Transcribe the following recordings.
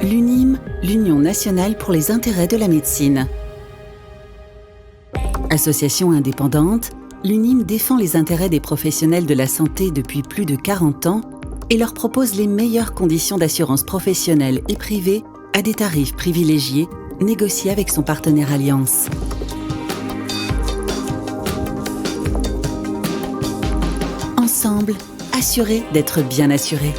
L'UNIM, l'Union nationale pour les intérêts de la médecine. Association indépendante, l'UNIM défend les intérêts des professionnels de la santé depuis plus de 40 ans et leur propose les meilleures conditions d'assurance professionnelle et privée à des tarifs privilégiés négociés avec son partenaire Allianz. Ensemble, assurés d'être bien assurés.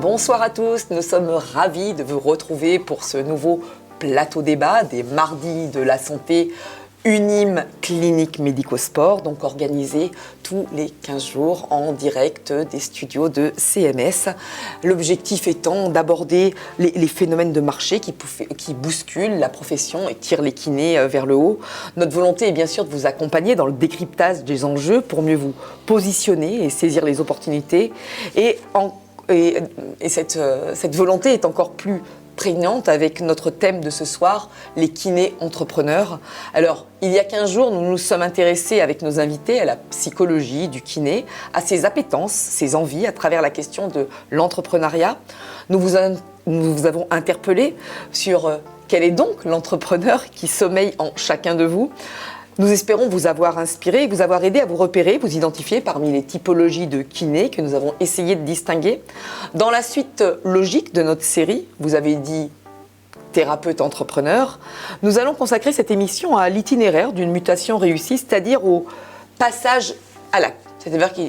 Bonsoir à tous, nous sommes ravis de vous retrouver pour ce nouveau plateau débat des mardis de la santé UNIM Clinique Médico-Sport, donc organisé tous les 15 jours en direct des studios de CMS. L'objectif étant d'aborder les phénomènes de marché qui bousculent la profession et tirent les kinés vers le haut. Notre volonté est bien sûr de vous accompagner dans le décryptage des enjeux pour mieux vous positionner et saisir les opportunités. Et cette volonté est encore plus prégnante avec notre thème de ce soir, les kinés entrepreneurs. Alors, il y a 15 jours, nous nous sommes intéressés avec nos invités à la psychologie du kiné, à ses appétences, ses envies à travers la question de l'entrepreneuriat. Nous vous avons interpellé sur quel est donc l'entrepreneur qui sommeille en chacun de vous. Nous espérons vous avoir inspiré et vous avoir aidé à vous repérer, vous identifier parmi les typologies de kinés que nous avons essayé de distinguer. Dans la suite logique de notre série, vous avez dit thérapeute entrepreneur, nous allons consacrer cette émission à l'itinéraire d'une mutation réussie, c'est-à-dire au passage à l'acte. C'est-à-dire que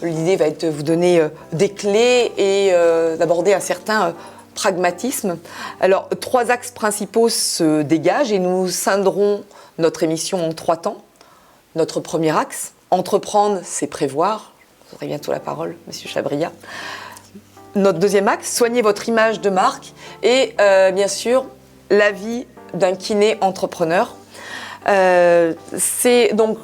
l'idée va être de vous donner des clés et d'aborder un certain pragmatisme. Alors, 3 axes principaux se dégagent et nous scinderons notre émission en 3 temps. Notre premier axe, entreprendre, c'est prévoir. Vous aurez bientôt la parole, Monsieur Chabria. Notre deuxième axe, soigner votre image de marque. Et bien sûr, la vie d'un kiné entrepreneur. C'est donc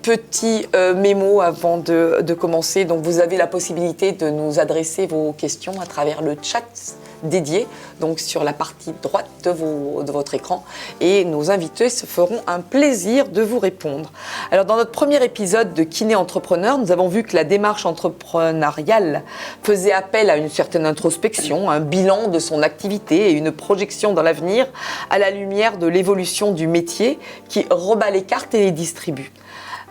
petit mémo avant de commencer. Donc vous avez la possibilité de nous adresser vos questions à travers le chat dédié, donc sur la partie droite de votre écran, et nos invités se feront un plaisir de vous répondre. Alors dans notre premier épisode de Kiné Entrepreneur, nous avons vu que la démarche entrepreneuriale faisait appel à une certaine introspection, un bilan de son activité et une projection dans l'avenir à la lumière de l'évolution du métier qui rebat les cartes et les distribue.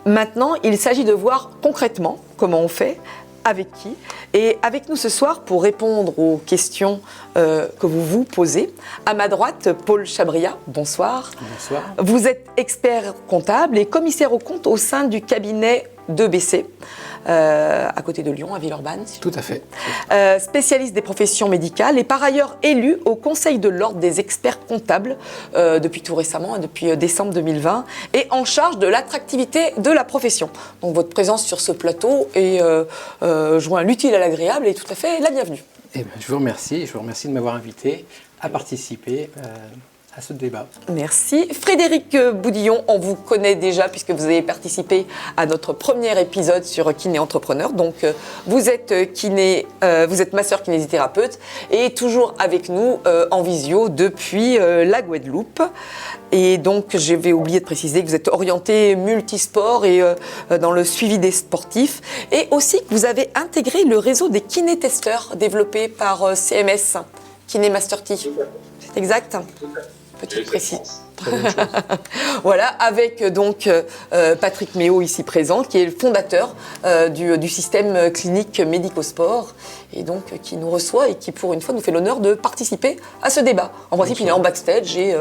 Maintenant, il s'agit de voir concrètement comment on fait, avec qui. Et avec nous ce soir, pour répondre aux questions que vous vous posez, à ma droite, Paul Chabria, bonsoir. Bonsoir. Vous êtes expert comptable et commissaire aux comptes au sein du cabinet d'EBC, à côté de Lyon, à Villeurbanne. Tout à fait. Spécialiste des professions médicales et par ailleurs élu au Conseil de l'Ordre des experts comptables depuis tout récemment, depuis décembre 2020, et en charge de l'attractivité de la profession. Donc votre présence sur ce plateau joint l'utile à l'agréable et tout à fait la bienvenue. Eh bien, je vous remercie de m'avoir invité à participer à ce débat. Merci. Frédéric Boudillon, on vous connaît déjà puisque vous avez participé à notre premier épisode sur Kiné Entrepreneur. Donc, vous êtes masseur kinésithérapeute et toujours avec nous en visio depuis la Guadeloupe. Et donc, je vais oublier de préciser que vous êtes orienté multisport et dans le suivi des sportifs. Et aussi que vous avez intégré le réseau des kiné-testeurs développé par CMS, Kiné Master T. C'est exact ? Petite précision. Voilà, avec donc Patrick Méo ici présent, qui est le fondateur du système clinique Médico-Sport, et donc qui nous reçoit et qui pour une fois nous fait l'honneur de participer à ce débat. En principe, il est en backstage et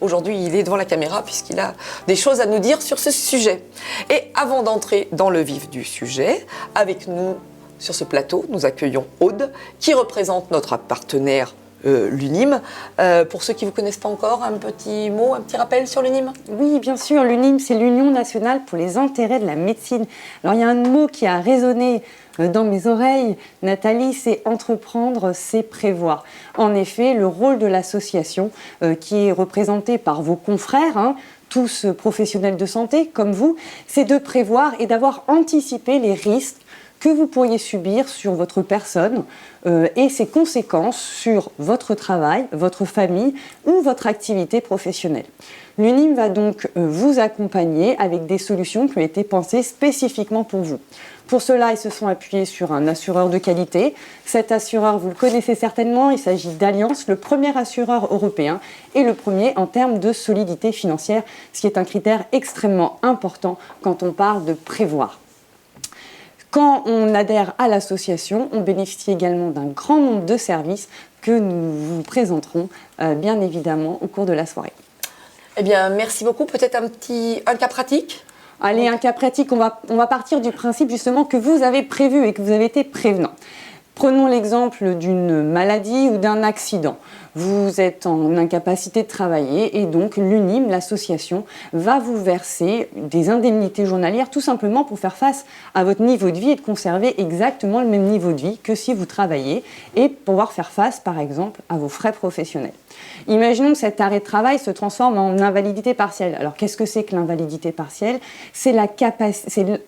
aujourd'hui il est devant la caméra puisqu'il a des choses à nous dire sur ce sujet. Et avant d'entrer dans le vif du sujet, avec nous sur ce plateau, nous accueillons Aude, qui représente notre partenaire l'UNIM. Pour ceux qui ne vous connaissent pas encore, un petit mot, un petit rappel sur l'UNIM ? Oui, bien sûr, l'UNIM, c'est l'Union nationale pour les intérêts de la médecine. Alors, il y a un mot qui a résonné dans mes oreilles, Nathalie, c'est entreprendre, c'est prévoir. En effet, le rôle de l'association qui est représenté par vos confrères, tous professionnels de santé comme vous, c'est de prévoir et d'avoir anticipé les risques que vous pourriez subir sur votre personne et ses conséquences sur votre travail, votre famille ou votre activité professionnelle. L'UNIM va donc vous accompagner avec des solutions qui ont été pensées spécifiquement pour vous. Pour cela, ils se sont appuyés sur un assureur de qualité. Cet assureur, vous le connaissez certainement, il s'agit d'Allianz, le premier assureur européen et le premier en termes de solidité financière, ce qui est un critère extrêmement important quand on parle de prévoir. Quand on adhère à l'association, on bénéficie également d'un grand nombre de services que nous vous présenterons bien évidemment au cours de la soirée. Eh bien, merci beaucoup. Peut-être un cas pratique ? Allez, un cas pratique, on va partir du principe justement que vous avez prévu et que vous avez été prévenant. Prenons l'exemple d'une maladie ou d'un accident. Vous êtes en incapacité de travailler et donc l'UNIM, l'association, va vous verser des indemnités journalières tout simplement pour faire face à votre niveau de vie et de conserver exactement le même niveau de vie que si vous travaillez et pouvoir faire face par exemple à vos frais professionnels. Imaginons que cet arrêt de travail se transforme en invalidité partielle. Alors qu'est-ce que c'est que l'invalidité partielle ? C'est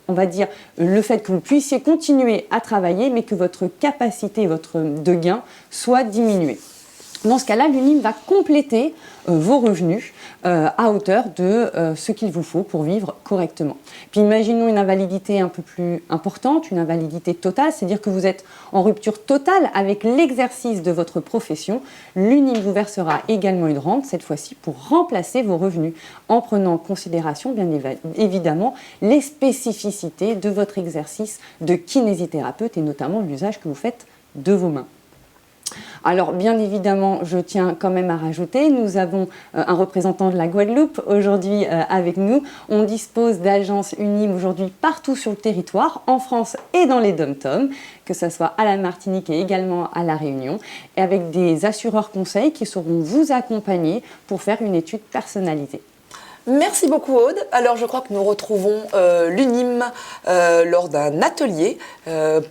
on va dire, le fait que vous puissiez continuer à travailler mais que votre capacité de gain soit diminuée. Dans ce cas-là, l'UNIM va compléter vos revenus à hauteur de ce qu'il vous faut pour vivre correctement. Puis imaginons une invalidité un peu plus importante, une invalidité totale, c'est-à-dire que vous êtes en rupture totale avec l'exercice de votre profession. L'UNIM vous versera également une rente, cette fois-ci pour remplacer vos revenus, en prenant en considération bien évidemment les spécificités de votre exercice de kinésithérapeute et notamment l'usage que vous faites de vos mains. Alors bien évidemment, je tiens quand même à rajouter, nous avons un représentant de la Guadeloupe aujourd'hui avec nous. On dispose d'agences UNIM aujourd'hui partout sur le territoire, en France et dans les DOM-TOM, que ce soit à la Martinique et également à La Réunion, et avec des assureurs conseils qui sauront vous accompagner pour faire une étude personnalisée. Merci beaucoup Aude. Alors je crois que nous retrouvons l'UNIM lors d'un atelier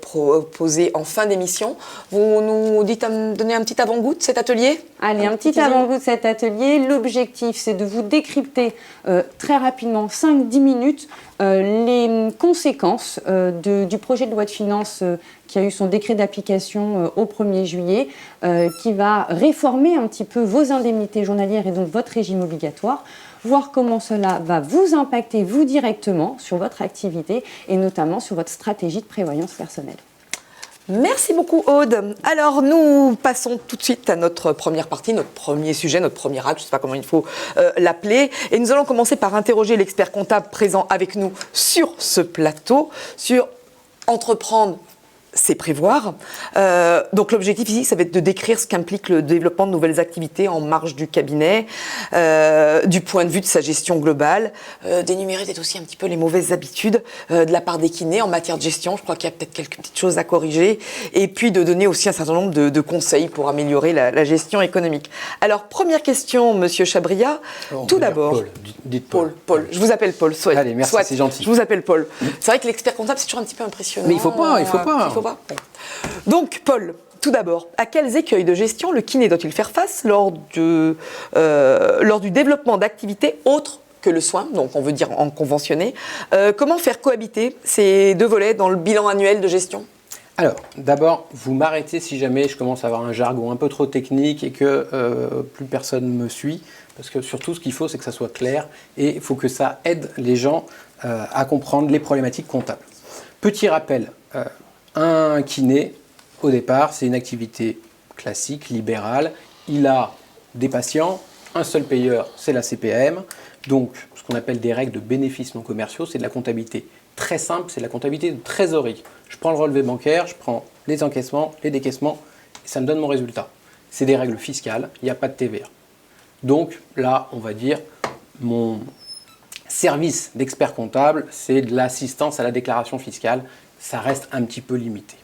proposé en fin d'émission. Vous nous donnez un petit avant-goût de cet atelier ? Allez, un petit avant-goût de cet atelier. L'objectif, c'est de vous décrypter très rapidement, 5-10 minutes, les conséquences du projet de loi de finances qui a eu son décret d'application au 1er juillet, qui va réformer un petit peu vos indemnités journalières et donc votre régime obligatoire, voir comment cela va vous impacter, vous directement, sur votre activité et notamment sur votre stratégie de prévoyance personnelle. Merci beaucoup Aude. Alors nous passons tout de suite à notre première partie, notre premier sujet, notre premier acte, je ne sais pas comment il faut l'appeler. Et nous allons commencer par interroger l'expert comptable présent avec nous sur ce plateau, sur entreprendre, c'est prévoir. Donc l'objectif ici, ça va être de décrire ce qu'implique le développement de nouvelles activités en marge du cabinet, du point de vue de sa gestion globale, d'énumérer peut-être aussi un petit peu les mauvaises habitudes de la part des kinés en matière de gestion. Je crois qu'il y a peut-être quelques petites choses à corriger. Et puis de donner aussi un certain nombre de conseils pour améliorer la gestion économique. Alors première question, Monsieur Chabria. Tout d'abord. Paul, dites Paul. Paul. Je vous appelle Paul. Soit. Allez, merci, c'est gentil. Je vous appelle Paul. C'est vrai que l'expert comptable, c'est toujours un petit peu impressionnant. Mais il faut pas. Donc, Paul, tout d'abord, à quels écueils de gestion le kiné doit-il faire face lors du développement d'activités autres que le soin, donc on veut dire en conventionné. Comment faire cohabiter ces deux volets dans le bilan annuel de gestion ? Alors, d'abord, vous m'arrêtez si jamais je commence à avoir un jargon un peu trop technique et que plus personne me suit, parce que surtout, ce qu'il faut, c'est que ça soit clair et il faut que ça aide les gens à comprendre les problématiques comptables. Petit rappel, un kiné, au départ, c'est une activité classique, libérale. Il a des patients, un seul payeur, c'est la CPAM. Donc, ce qu'on appelle des règles de bénéfices non commerciaux, c'est de la comptabilité très simple, c'est de la comptabilité de trésorerie. Je prends le relevé bancaire, je prends les encaissements, les décaissements, et ça me donne mon résultat. C'est des règles fiscales, il n'y a pas de TVA. Donc là, on va dire, mon service d'expert comptable, c'est de l'assistance à la déclaration fiscale. Ça reste un petit peu limité.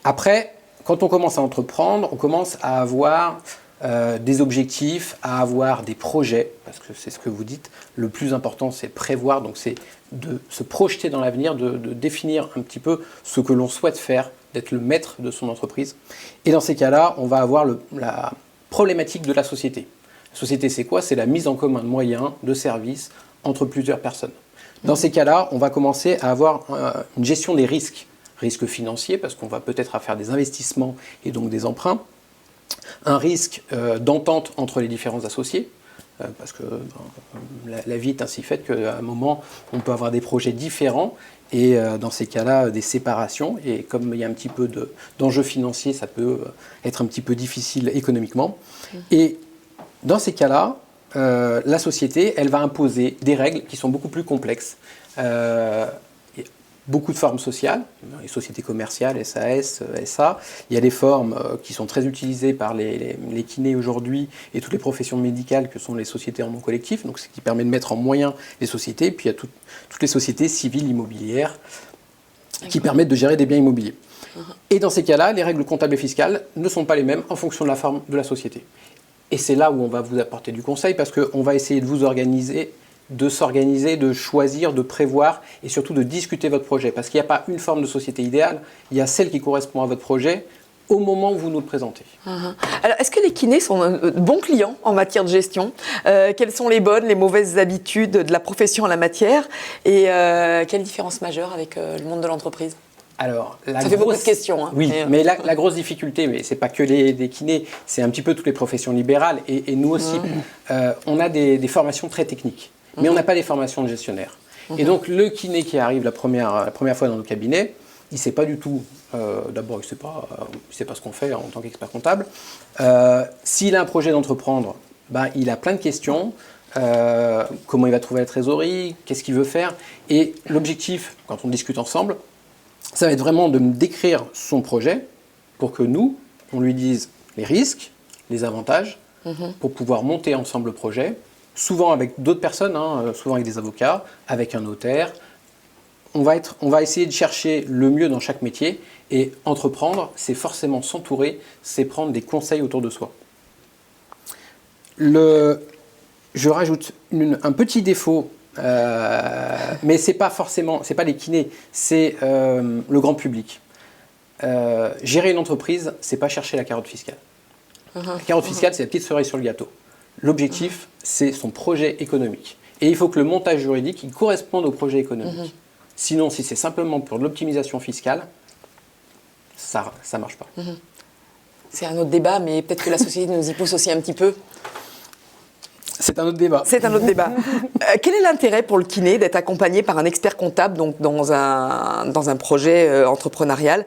Après, quand on commence à entreprendre, on commence à avoir des objectifs, à avoir des projets, parce que c'est ce que vous dites, le plus important c'est prévoir, donc c'est de se projeter dans l'avenir, de définir un petit peu ce que l'on souhaite faire, d'être le maître de son entreprise. Et dans ces cas-là, on va avoir la problématique de la société. La société, c'est quoi? C'est la mise en commun de moyens, de services entre plusieurs personnes. Dans ces cas-là, on va commencer à avoir une gestion des risques. Risques financiers, parce qu'on va peut-être faire des investissements et donc des emprunts. Un risque d'entente entre les différents associés, parce que la vie est ainsi faite qu'à un moment, on peut avoir des projets différents et dans ces cas-là, des séparations. Et comme il y a un petit peu d'enjeux financiers, ça peut être un petit peu difficile économiquement. Et dans ces cas-là, la société, elle va imposer des règles qui sont beaucoup plus complexes. Beaucoup de formes sociales, les sociétés commerciales, SAS, SA. Il y a des formes qui sont très utilisées par les kinés aujourd'hui et toutes les professions médicales que sont les sociétés en nom collectif, donc ce qui permet de mettre en moyen les sociétés. Puis il y a toutes les sociétés civiles immobilières qui permettent de gérer des biens immobiliers. Et dans ces cas-là, les règles comptables et fiscales ne sont pas les mêmes en fonction de la forme de la société. Et c'est là où on va vous apporter du conseil parce qu'on va essayer de vous organiser, de s'organiser, de choisir, de prévoir et surtout de discuter votre projet. Parce qu'il n'y a pas une forme de société idéale, il y a celle qui correspond à votre projet au moment où vous nous le présentez. Alors, est-ce que les kinés sont bons clients en matière de gestion? Quelles sont les bonnes, les mauvaises habitudes de la profession en la matière? Et quelle différence majeure avec le monde de l'entreprise? Alors, ça fait beaucoup de questions. Hein. Oui, mais la grosse difficulté, mais ce n'est pas que les kinés, c'est un petit peu toutes les professions libérales et nous aussi. On a des formations très techniques. Mais on n'a pas des formations de gestionnaire. Et donc, le kiné qui arrive la première fois dans nos cabinets, il ne sait pas du tout, d'abord, il ne sait pas ce qu'on fait en tant qu'expert comptable. S'il a un projet d'entreprendre, il a plein de questions. Comment il va trouver la trésorerie? Qu'est-ce qu'il veut faire? Et l'objectif, quand on discute ensemble, ça va être vraiment de me décrire son projet pour que nous, on lui dise les risques, les avantages, pour pouvoir monter ensemble le projet. Souvent avec d'autres personnes, souvent avec des avocats, avec un notaire. On va essayer de chercher le mieux dans chaque métier et entreprendre, c'est forcément s'entourer, c'est prendre des conseils autour de soi. Je rajoute un petit défaut, mais c'est pas les kinés, c'est le grand public. Gérer une entreprise, c'est pas chercher la carotte fiscale. La carotte fiscale, c'est la petite cerise sur le gâteau. L'objectif, c'est son projet économique. Et il faut que le montage juridique il corresponde au projet économique. Sinon, si c'est simplement pour de l'optimisation fiscale, ça ne marche pas. C'est un autre débat, mais peut-être que la société nous y pousse aussi un petit peu. C'est un autre débat. C'est un autre débat. Quel est l'intérêt pour le kiné d'être accompagné par un expert comptable donc dans un projet entrepreneurial,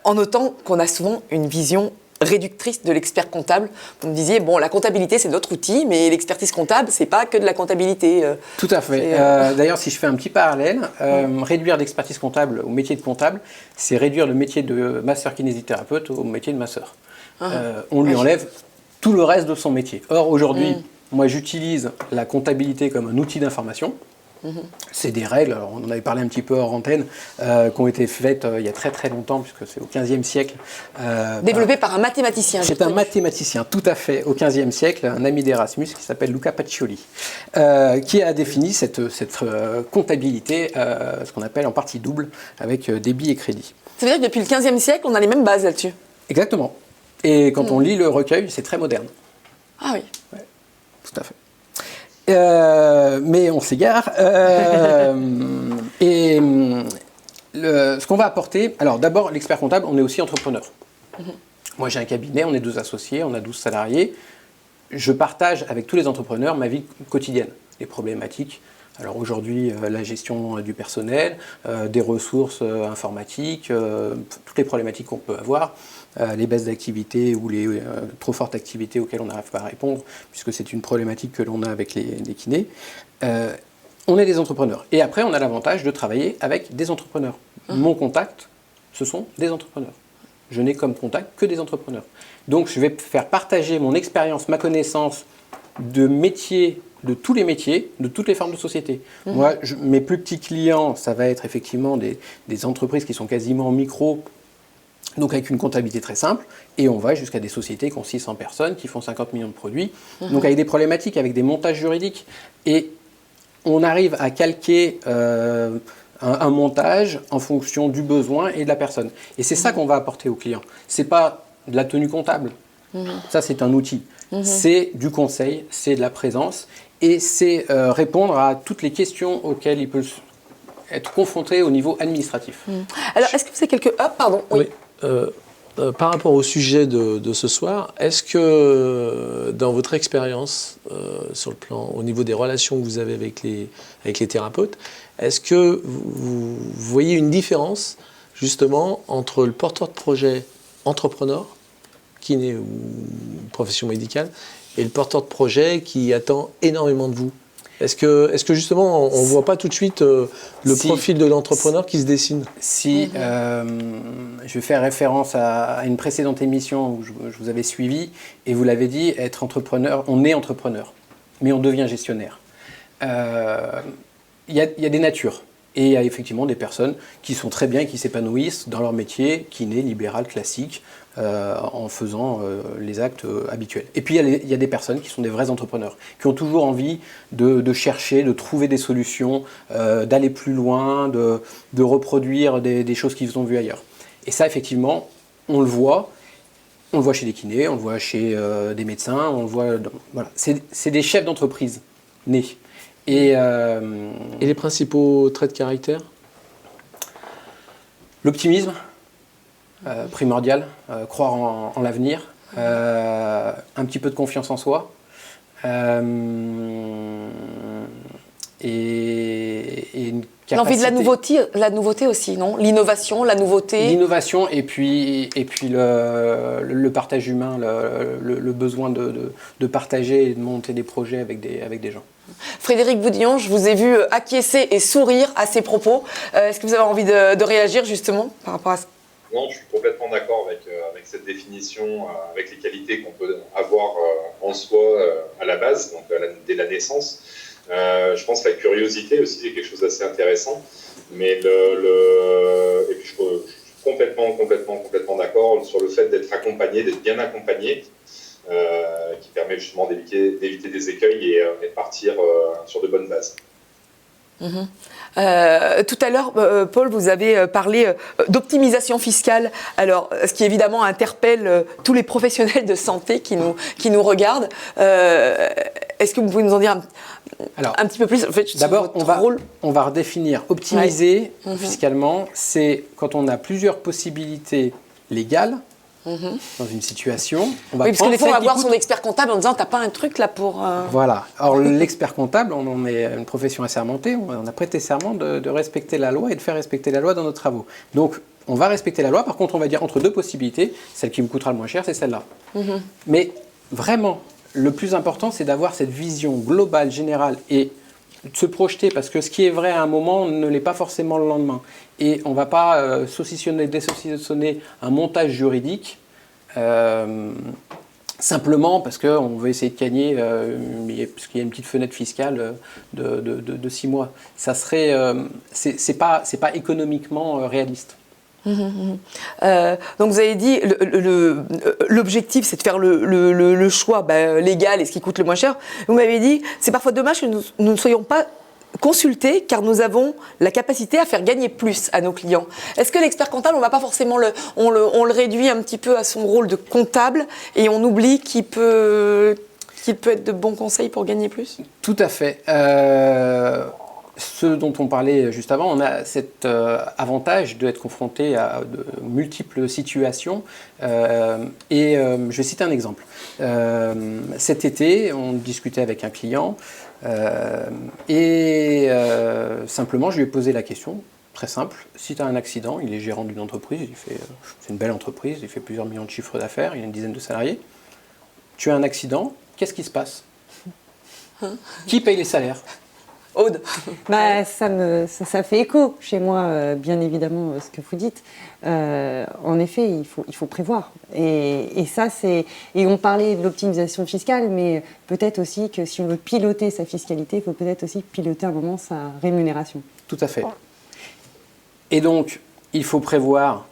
en notant qu'on a souvent une vision réductrice de l'expert comptable? Vous me disiez, bon, la comptabilité, c'est notre outil, mais l'expertise comptable, c'est pas que de la comptabilité. Tout à fait. D'ailleurs, si je fais un petit parallèle, réduire l'expertise comptable au métier de comptable, c'est réduire le métier de masseur kinésithérapeute au métier de masseur. On lui enlève tout le reste de son métier. Or, aujourd'hui, moi, j'utilise la comptabilité comme un outil d'information. C'est des règles, alors on en avait parlé un petit peu hors antenne, qui ont été faites il y a très très longtemps, puisque c'est au XVe siècle. Développé par un mathématicien. C'est un mathématicien, tout à fait, au XVe siècle, un ami d'Erasmus qui s'appelle Luca Pacioli, qui a défini cette comptabilité, ce qu'on appelle en partie double, avec débit et crédit. Ça veut dire que depuis le XVe siècle, on a les mêmes bases là-dessus? Exactement. Et quand on lit le recueil, c'est très moderne. Ah oui. Ouais, tout à fait. Mais on s'égare. Ce qu'on va apporter, alors d'abord, l'expert comptable, on est aussi entrepreneur. Moi, j'ai un cabinet, on est 2 associés, on a 12 salariés. Je partage avec tous les entrepreneurs ma vie quotidienne, les problématiques. Alors aujourd'hui, la gestion du personnel, des ressources informatiques, toutes les problématiques qu'on peut avoir. Les baisses d'activité ou les trop fortes activités auxquelles on n'arrive pas à répondre, puisque c'est une problématique que l'on a avec les kinés. On est des entrepreneurs. Et après, on a l'avantage de travailler avec des entrepreneurs. Mon contact, ce sont des entrepreneurs. Je n'ai comme contact que des entrepreneurs. Donc, je vais faire partager mon expérience, ma connaissance de métiers, de tous les métiers, de toutes les formes de société. Moi, mes plus petits clients, ça va être effectivement des entreprises qui sont quasiment micro, Donc avec une comptabilité très simple, et on va jusqu'à des sociétés qui ont 600 personnes, qui font 50 millions de produits, donc avec des problématiques, avec des montages juridiques, et on arrive à calquer un montage en fonction du besoin et de la personne. Et c'est ça qu'on va apporter aux clients. C'est pas de la tenue comptable, ça c'est un outil. C'est du conseil, c'est de la présence, et c'est répondre à toutes les questions auxquelles il peut être confronté au niveau administratif. Alors, est-ce que vous avez quelques... Ah, pardon, oui. Par rapport au sujet de ce soir, est-ce que dans votre expérience, sur le plan, au niveau des relations que vous avez avec les thérapeutes, est-ce que vous voyez une différence justement entre le porteur de projet entrepreneur, kiné ou profession médicale, et le porteur de projet qui attend énormément de vous? Est-ce que justement, on ne voit pas tout de suite le profil de l'entrepreneur qui se dessine? Si, je vais faire référence à une précédente émission où je vous avais suivi, et vous l'avez dit, être entrepreneur, on est entrepreneur, mais on devient gestionnaire. Il y a des natures, et il y a effectivement des personnes qui sont très bien et qui s'épanouissent dans leur métier, kiné, libéral, classique, en faisant les actes habituels. Et puis il y a des personnes qui sont des vrais entrepreneurs, qui ont toujours envie de chercher, de trouver des solutions, d'aller plus loin, de reproduire des choses qu'ils ont vues ailleurs. Et ça, effectivement, on le voit chez des kinés, on le voit chez des médecins, on le voit... Voilà. C'est des chefs d'entreprise nés. Et les principaux traits de caractère? L'optimisme, primordial, croire en l'avenir, un petit peu de confiance en soi, et une capacité... L'envie de la nouveauté aussi, non? L'innovation, la nouveauté. L'innovation et puis le partage humain, le besoin de partager et de monter des projets avec des gens. Frédéric Boudillon, je vous ai vu acquiescer et sourire à ces propos. Est-ce que vous avez envie de réagir justement par rapport à ça? Non, je suis complètement d'accord avec cette définition, avec les qualités qu'on peut avoir en soi à la base, donc dès la naissance. Je pense que la curiosité aussi est quelque chose d'assez intéressant. Mais et puis je suis complètement d'accord sur le fait d'être accompagné, d'être bien accompagné, qui permet justement d'éviter des écueils et de partir sur de bonnes bases. Tout à l'heure, Paul, vous avez parlé d'optimisation fiscale. Alors, ce qui évidemment interpelle tous les professionnels de santé qui nous regardent. Est-ce que vous pouvez nous en dire un petit peu plus? En fait, d'abord, on va redéfinir. Optimiser fiscalement, c'est quand on a plusieurs possibilités légales. Dans une situation, on va parce que des fois on va voir son expert comptable en disant t'as pas un truc là pour... Voilà, alors l'expert comptable, on est une profession assermentée, on a prêté serment de respecter la loi et de faire respecter la loi dans nos travaux. Donc on va respecter la loi, par contre on va dire entre deux possibilités, celle qui me coûtera le moins cher c'est celle-là. Mais vraiment, le plus important c'est d'avoir cette vision globale, générale et de se projeter, parce que ce qui est vrai à un moment ne l'est pas forcément le lendemain. Et on ne va pas désaucissonner un montage juridique simplement parce qu'on veut essayer de gagner, parce qu'il y a une petite fenêtre fiscale de 6 mois. Ça serait, c'est pas économiquement réaliste. Donc vous avez dit l'objectif c'est de faire le choix légal et ce qui coûte le moins cher. Vous m'avez dit c'est parfois dommage que nous ne soyons pas consultés car nous avons la capacité à faire gagner plus à nos clients. Est-ce que l'expert comptable, on va pas forcément on le réduit un petit peu à son rôle de comptable et on oublie qu'il peut être de bons conseils pour gagner plus? Tout à fait. Ce dont on parlait juste avant, on a cet avantage d'être confronté à de multiples situations. Je vais citer un exemple. Cet été, on discutait avec un client simplement, je lui ai posé la question, très simple. Si tu as un accident, il est gérant d'une entreprise, c'est une belle entreprise, il fait plusieurs millions de chiffres d'affaires, il y a une dizaine de salariés. Tu as un accident, qu'est-ce qui se passe? Qui paye les salaires? Aude. Ça fait écho chez moi, bien évidemment, ce que vous dites. En effet, il faut prévoir. Et ça, et on parlait de l'optimisation fiscale, mais peut-être aussi que si on veut piloter sa fiscalité, il faut peut-être aussi piloter à un moment sa rémunération. Tout à fait. Et donc, il faut prévoir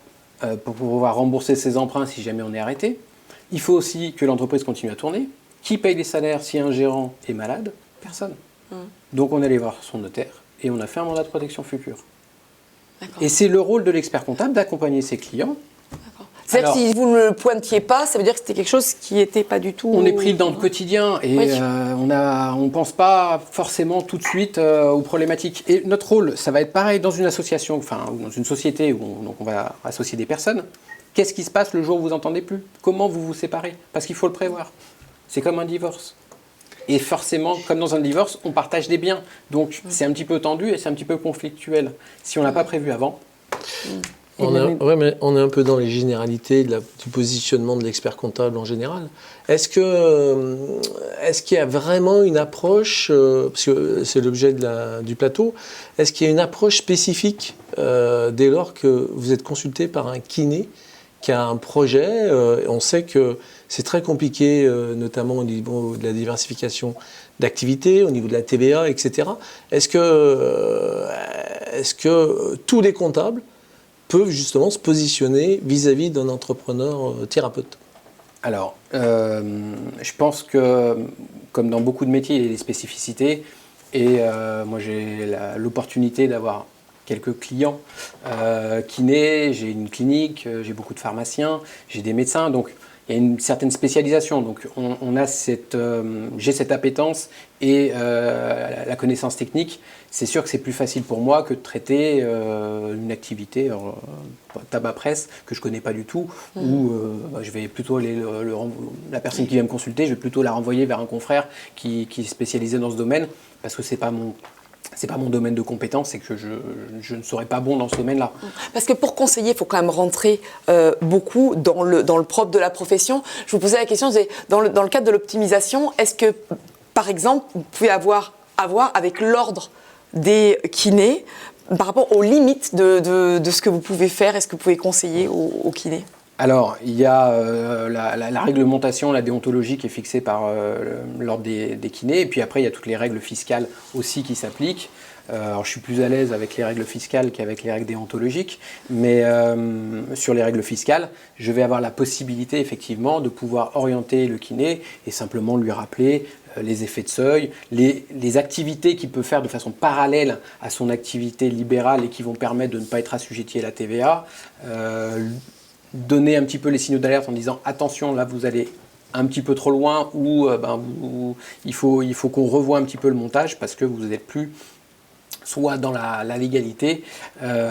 pour pouvoir rembourser ses emprunts si jamais on est arrêté. Il faut aussi que l'entreprise continue à tourner. Qui paye les salaires si un gérant est malade? Personne. Donc on allait voir son notaire et on a fait un mandat de protection future. Et c'est le rôle de l'expert comptable d'accompagner ses clients. C'est-à-dire que si vous ne le pointiez pas, ça veut dire que c'était quelque chose qui n'était pas du tout... On est pris dans le quotidien et oui. on ne pense pas forcément tout de suite aux problématiques. Et notre rôle, ça va être pareil dans une association, enfin dans une société où on va associer des personnes. Qu'est-ce qui se passe le jour où vous n'entendez plus? Comment vous vous séparez? Parce qu'il faut le prévoir. C'est comme un divorce. Et forcément, comme dans un divorce, on partage des biens. Donc c'est un petit peu tendu et c'est un petit peu conflictuel. Si on ne l'a pas prévu avant... Mais on est un peu dans les généralités du positionnement de l'expert comptable en général. Est-ce qu'il y a vraiment une approche, parce que c'est l'objet du plateau, est-ce qu'il y a une approche spécifique dès lors que vous êtes consulté par un kiné qui a un projet? On sait que c'est très compliqué, notamment au niveau de la diversification d'activités, au niveau de la TVA, etc. Est-ce que tous les comptables peuvent justement se positionner vis-à-vis d'un entrepreneur thérapeute? Alors, je pense que, comme dans beaucoup de métiers, il y a des spécificités. Et moi, j'ai l'opportunité d'avoir quelques clients kinés, j'ai une clinique, j'ai beaucoup de pharmaciens, j'ai des médecins. Donc, il y a une certaine spécialisation. Donc, j'ai cette appétence et la connaissance technique. C'est sûr que c'est plus facile pour moi que de traiter une activité, tabac presse, que je ne connais pas du tout, où je vais plutôt la personne qui vient me consulter, je vais plutôt la renvoyer vers un confrère qui est spécialisé dans ce domaine, parce que c'est pas mon domaine de compétence et que je ne serais pas bon dans ce domaine-là. Parce que pour conseiller, il faut quand même rentrer beaucoup dans le propre de la profession. Je vous posais la question, dans le cadre de l'optimisation, est-ce que, par exemple, vous pouvez avoir avec l'ordre des kinés par rapport aux limites de ce que vous pouvez faire? Est-ce que vous pouvez conseiller aux kinés? Alors, il y a la réglementation, la déontologie qui est fixée par l'ordre des kinés, et puis après, il y a toutes les règles fiscales aussi qui s'appliquent. Alors, je suis plus à l'aise avec les règles fiscales qu'avec les règles déontologiques, mais sur les règles fiscales, je vais avoir la possibilité, effectivement, de pouvoir orienter le kiné et simplement lui rappeler les effets de seuil, les activités qu'il peut faire de façon parallèle à son activité libérale et qui vont permettre de ne pas être assujetti à la TVA, donner un petit peu les signaux d'alerte en disant attention, là vous allez un petit peu trop loin, ou il faut qu'on revoie un petit peu le montage parce que vous n'êtes plus soit dans la légalité,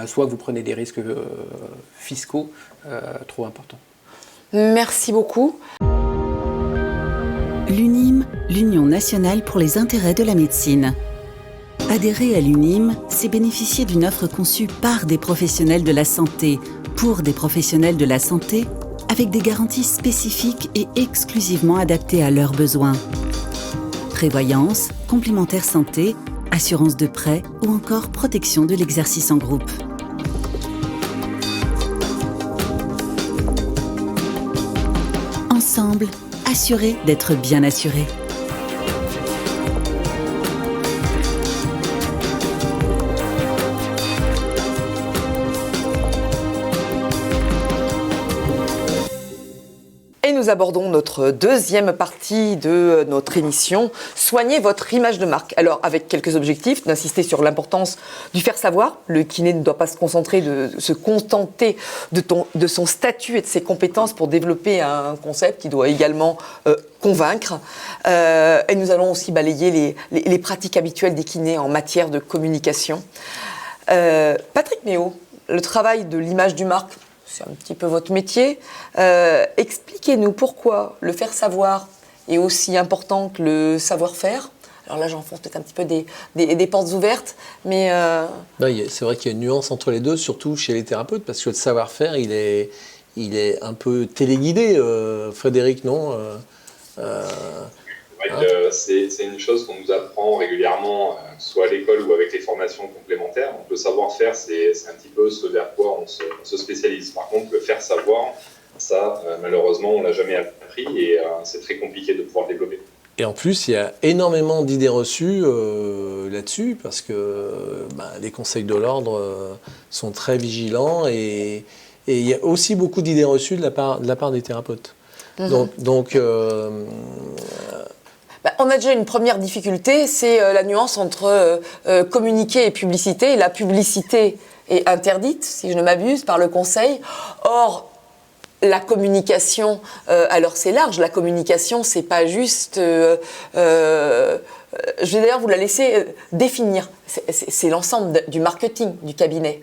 soit vous prenez des risques fiscaux trop importants. Merci beaucoup. L'UNIM, l'Union nationale pour les intérêts de la médecine. Adhérer à l'UNIM, c'est bénéficier d'une offre conçue par des professionnels de la santé, pour des professionnels de la santé, avec des garanties spécifiques et exclusivement adaptées à leurs besoins. Prévoyance, complémentaire santé, assurance de prêt ou encore protection de l'exercice en groupe. Ensemble, assurés d'être bien assurés. Et nous abordons notre deuxième partie de notre émission, soigner votre image de marque. Alors, avec quelques objectifs, d'insister sur l'importance du faire savoir. Le kiné ne doit pas se contenter de son statut et de ses compétences pour développer un concept qui doit également convaincre. Et nous allons aussi balayer les pratiques habituelles des kinés en matière de communication. Patrick Méo, le travail de l'image du marque, c'est un petit peu votre métier. Expliquez-nous pourquoi le faire savoir est aussi important que le savoir-faire. Alors là, j'enfonce peut-être un petit peu des portes ouvertes, mais... C'est vrai qu'il y a une nuance entre les deux, surtout chez les thérapeutes, parce que le savoir-faire, il est un peu téléguidé, Frédéric, non C'est une chose qu'on nous apprend régulièrement, soit à l'école ou avec les formations complémentaires. Donc, le savoir-faire, c'est un petit peu ce vers quoi on se spécialise. Par contre, le faire savoir, ça, malheureusement, on ne l'a jamais appris et c'est très compliqué de pouvoir le développer. Et en plus, il y a énormément d'idées reçues là-dessus, parce que les conseils de l'ordre sont très vigilants et Et il y a aussi beaucoup d'idées reçues de la part des thérapeutes. Donc on a déjà une première difficulté, c'est la nuance entre communiquer et publicité. La publicité est interdite, si je ne m'abuse, par le Conseil. Or, la communication, alors c'est large, la communication, c'est pas juste... je vais d'ailleurs vous la laisser définir. C'est l'ensemble du marketing du cabinet.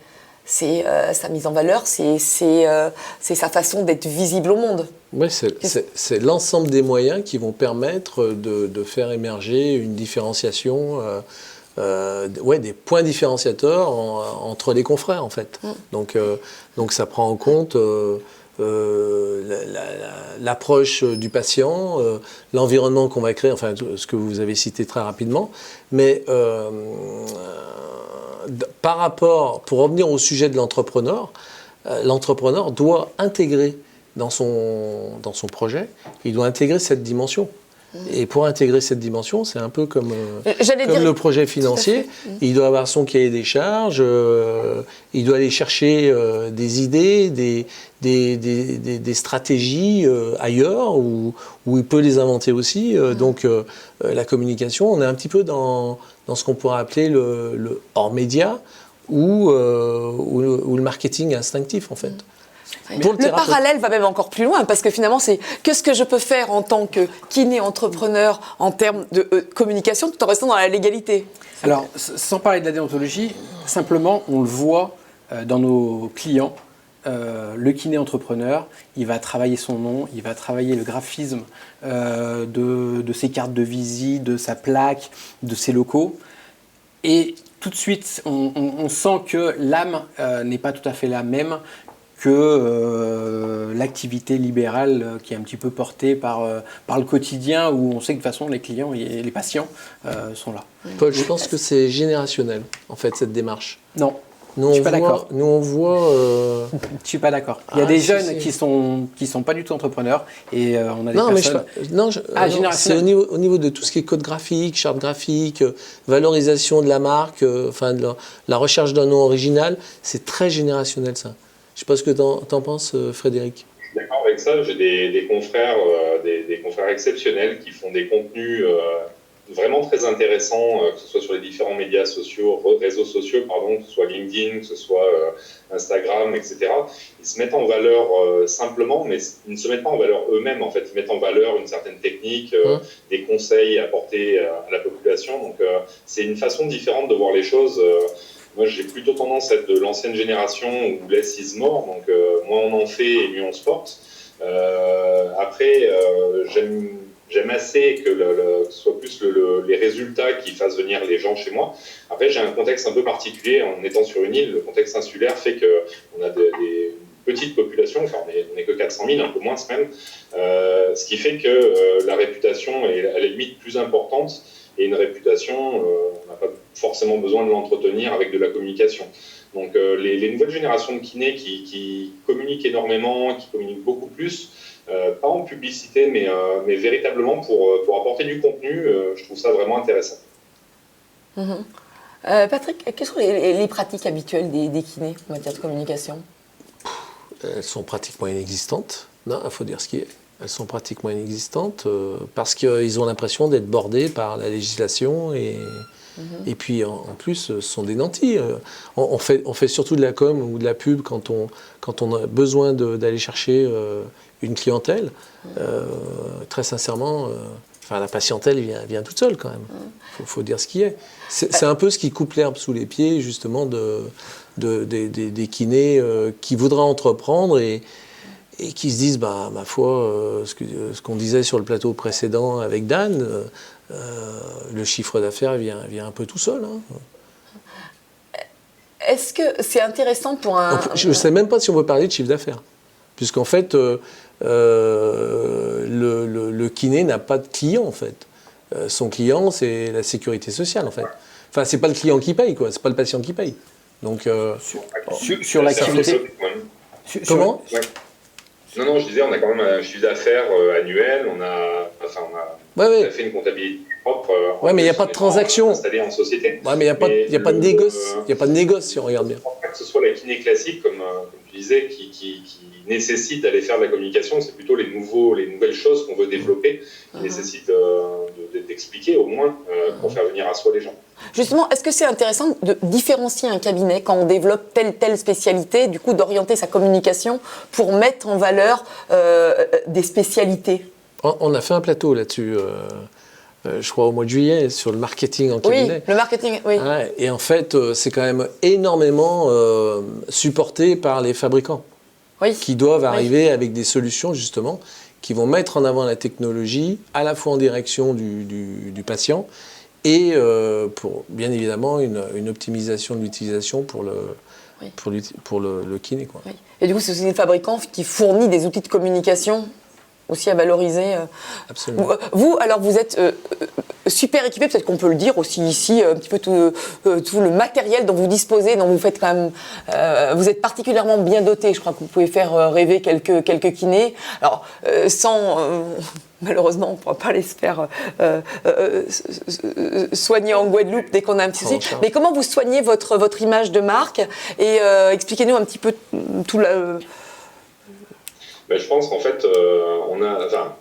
C'est sa mise en valeur, c'est sa façon d'être visible au monde. Oui, c'est l'ensemble des moyens qui vont permettre de faire émerger une différenciation, des points différenciateurs entre les confrères, en fait. Donc ça prend en compte l'approche du patient, l'environnement qu'on va créer, enfin ce que vous avez cité très rapidement, mais par rapport, pour revenir au sujet de l'entrepreneur doit intégrer dans son projet, il doit intégrer cette dimension. Et pour intégrer cette dimension, c'est un peu comme le projet financier. Il doit avoir son cahier des charges, il doit aller chercher des idées, des stratégies ailleurs, où il peut les inventer aussi. Donc la communication, on est un petit peu dans ce qu'on pourrait appeler le hors-média ou le marketing instinctif, en fait. Le parallèle va même encore plus loin, parce que finalement, c'est qu'est-ce que je peux faire en tant que kiné-entrepreneur en termes de communication, tout en restant dans la légalité. Alors, sans parler de la déontologie, simplement, on le voit dans nos clients, le kiné-entrepreneur, il va travailler son nom, il va travailler le graphisme de ses cartes de visite, de sa plaque, de ses locaux, et tout de suite, on sent que l'âme n'est pas tout à fait la même que l'activité libérale qui est un petit peu portée par le quotidien, où on sait que de toute façon les clients et les patients sont là. Paul, je pense que c'est générationnel, en fait, cette démarche. Non, je ne suis pas d'accord. Nous, on voit... Je ne suis pas d'accord. Il y a des jeunes qui sont pas du tout entrepreneurs, et on a des personnes... C'est au niveau de tout ce qui est code graphique, charte graphique, valorisation de la marque, de la recherche d'un nom original, c'est très générationnel, ça. Je ne sais pas ce que t'en penses, Frédéric. Je suis d'accord avec ça. J'ai des confrères, des confrères exceptionnels qui font des contenus vraiment très intéressants, que ce soit sur les différents médias sociaux, réseaux sociaux, que ce soit LinkedIn, que ce soit Instagram, etc. Ils se mettent en valeur simplement, mais ils ne se mettent pas en valeur eux-mêmes. En fait, ils mettent en valeur une certaine technique, des conseils à apporter à la population. Donc, c'est une façon différente de voir les choses. Moi, j'ai plutôt tendance à être de l'ancienne génération où less is more, donc moins on en fait et mieux on se porte. Après, j'aime assez que ce soit plus les résultats qui fassent venir les gens chez moi. Après, j'ai un contexte un peu particulier en étant sur une île. Le contexte insulaire fait qu'on a des petites populations, enfin on n'est que 400 000, un peu moins même, ce qui fait que la réputation est à la limite plus importante. Et une réputation, on n'a pas forcément besoin de l'entretenir avec de la communication. Donc les nouvelles générations de kinés qui communiquent énormément, qui communiquent beaucoup plus, pas en publicité, mais véritablement pour apporter du contenu, je trouve ça vraiment intéressant. Patrick, quelles sont les pratiques habituelles des kinés en matière de communication ? Elles sont pratiquement inexistantes. Non, il faut dire ce qui est. Elles sont pratiquement inexistantes parce qu'ils ont l'impression d'être bordés par la législation et puis en plus ce sont des nantis. On fait surtout de la com ou de la pub quand on a besoin d'aller chercher une clientèle. Très sincèrement, la patientèle vient toute seule quand même. Faut dire ce qui est. C'est un peu ce qui coupe l'herbe sous les pieds justement des kinés qui voudraient entreprendre et qui se disent, ma foi, ce qu'on disait sur le plateau précédent avec Dan, le chiffre d'affaires vient un peu tout seul. Est-ce que c'est intéressant pour un... Je ne sais même pas si on veut parler de chiffre d'affaires, puisqu'en fait, le kiné n'a pas de client, en fait. Son client, c'est la sécurité sociale, en fait. Enfin, c'est pas le client qui paye, quoi. C'est pas le patient qui paye. Donc, sur l'activité... Comment ? Non, je disais, on a quand même un chiffre d'affaires annuel, on a fait une comptabilité propre. Oui, mais il n'y a pas de transaction. Installé en société. Oui, mais il n'y a pas de négoce. Il n'y a pas de négoce si on regarde bien. Je ne pense pas que ce soit la kiné classique, comme tu disais, qui nécessitent d'aller faire de la communication. C'est plutôt les nouvelles choses qu'on veut développer, qui nécessitent d'expliquer au moins pour faire venir à soi les gens. Justement, est-ce que c'est intéressant de différencier un cabinet quand on développe telle spécialité, du coup d'orienter sa communication pour mettre en valeur des spécialités? On a fait un plateau là-dessus, je crois au mois de juillet, sur le marketing en cabinet. Oui, le marketing, oui. Ouais, et en fait, c'est quand même énormément supporté par les fabricants, qui doivent arriver avec des solutions justement qui vont mettre en avant la technologie à la fois en direction du patient et pour bien évidemment une optimisation de l'utilisation pour le kiné, quoi. Oui. Et du coup, c'est aussi des fabricants qui fournissent des outils de communication aussi à valoriser. Absolument. Vous, alors, vous êtes super équipé, peut-être qu'on peut le dire aussi ici, un petit peu tout le matériel dont vous disposez, dont vous faites quand même. Vous êtes particulièrement bien doté. Je crois que vous pouvez faire rêver quelques kinés. Alors, malheureusement, on ne pourra pas les se faire soigner en Guadeloupe dès qu'on a un petit souci. Mais comment vous soignez votre image de marque? Et expliquez-nous un petit peu tout le... Ben, je pense qu'en fait,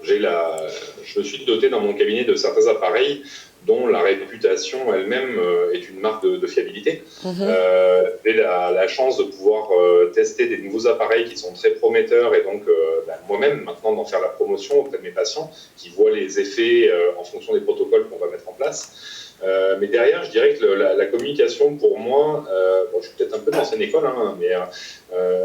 je me suis doté dans mon cabinet de certains appareils dont la réputation elle-même est une marque de fiabilité. J'ai la chance de pouvoir tester des nouveaux appareils qui sont très prometteurs et donc moi-même maintenant d'en faire la promotion auprès de mes patients qui voient les effets en fonction des protocoles qu'on va mettre en place. Mais derrière, je dirais que la communication, pour moi, je suis peut-être un peu de l'ancienne école, mais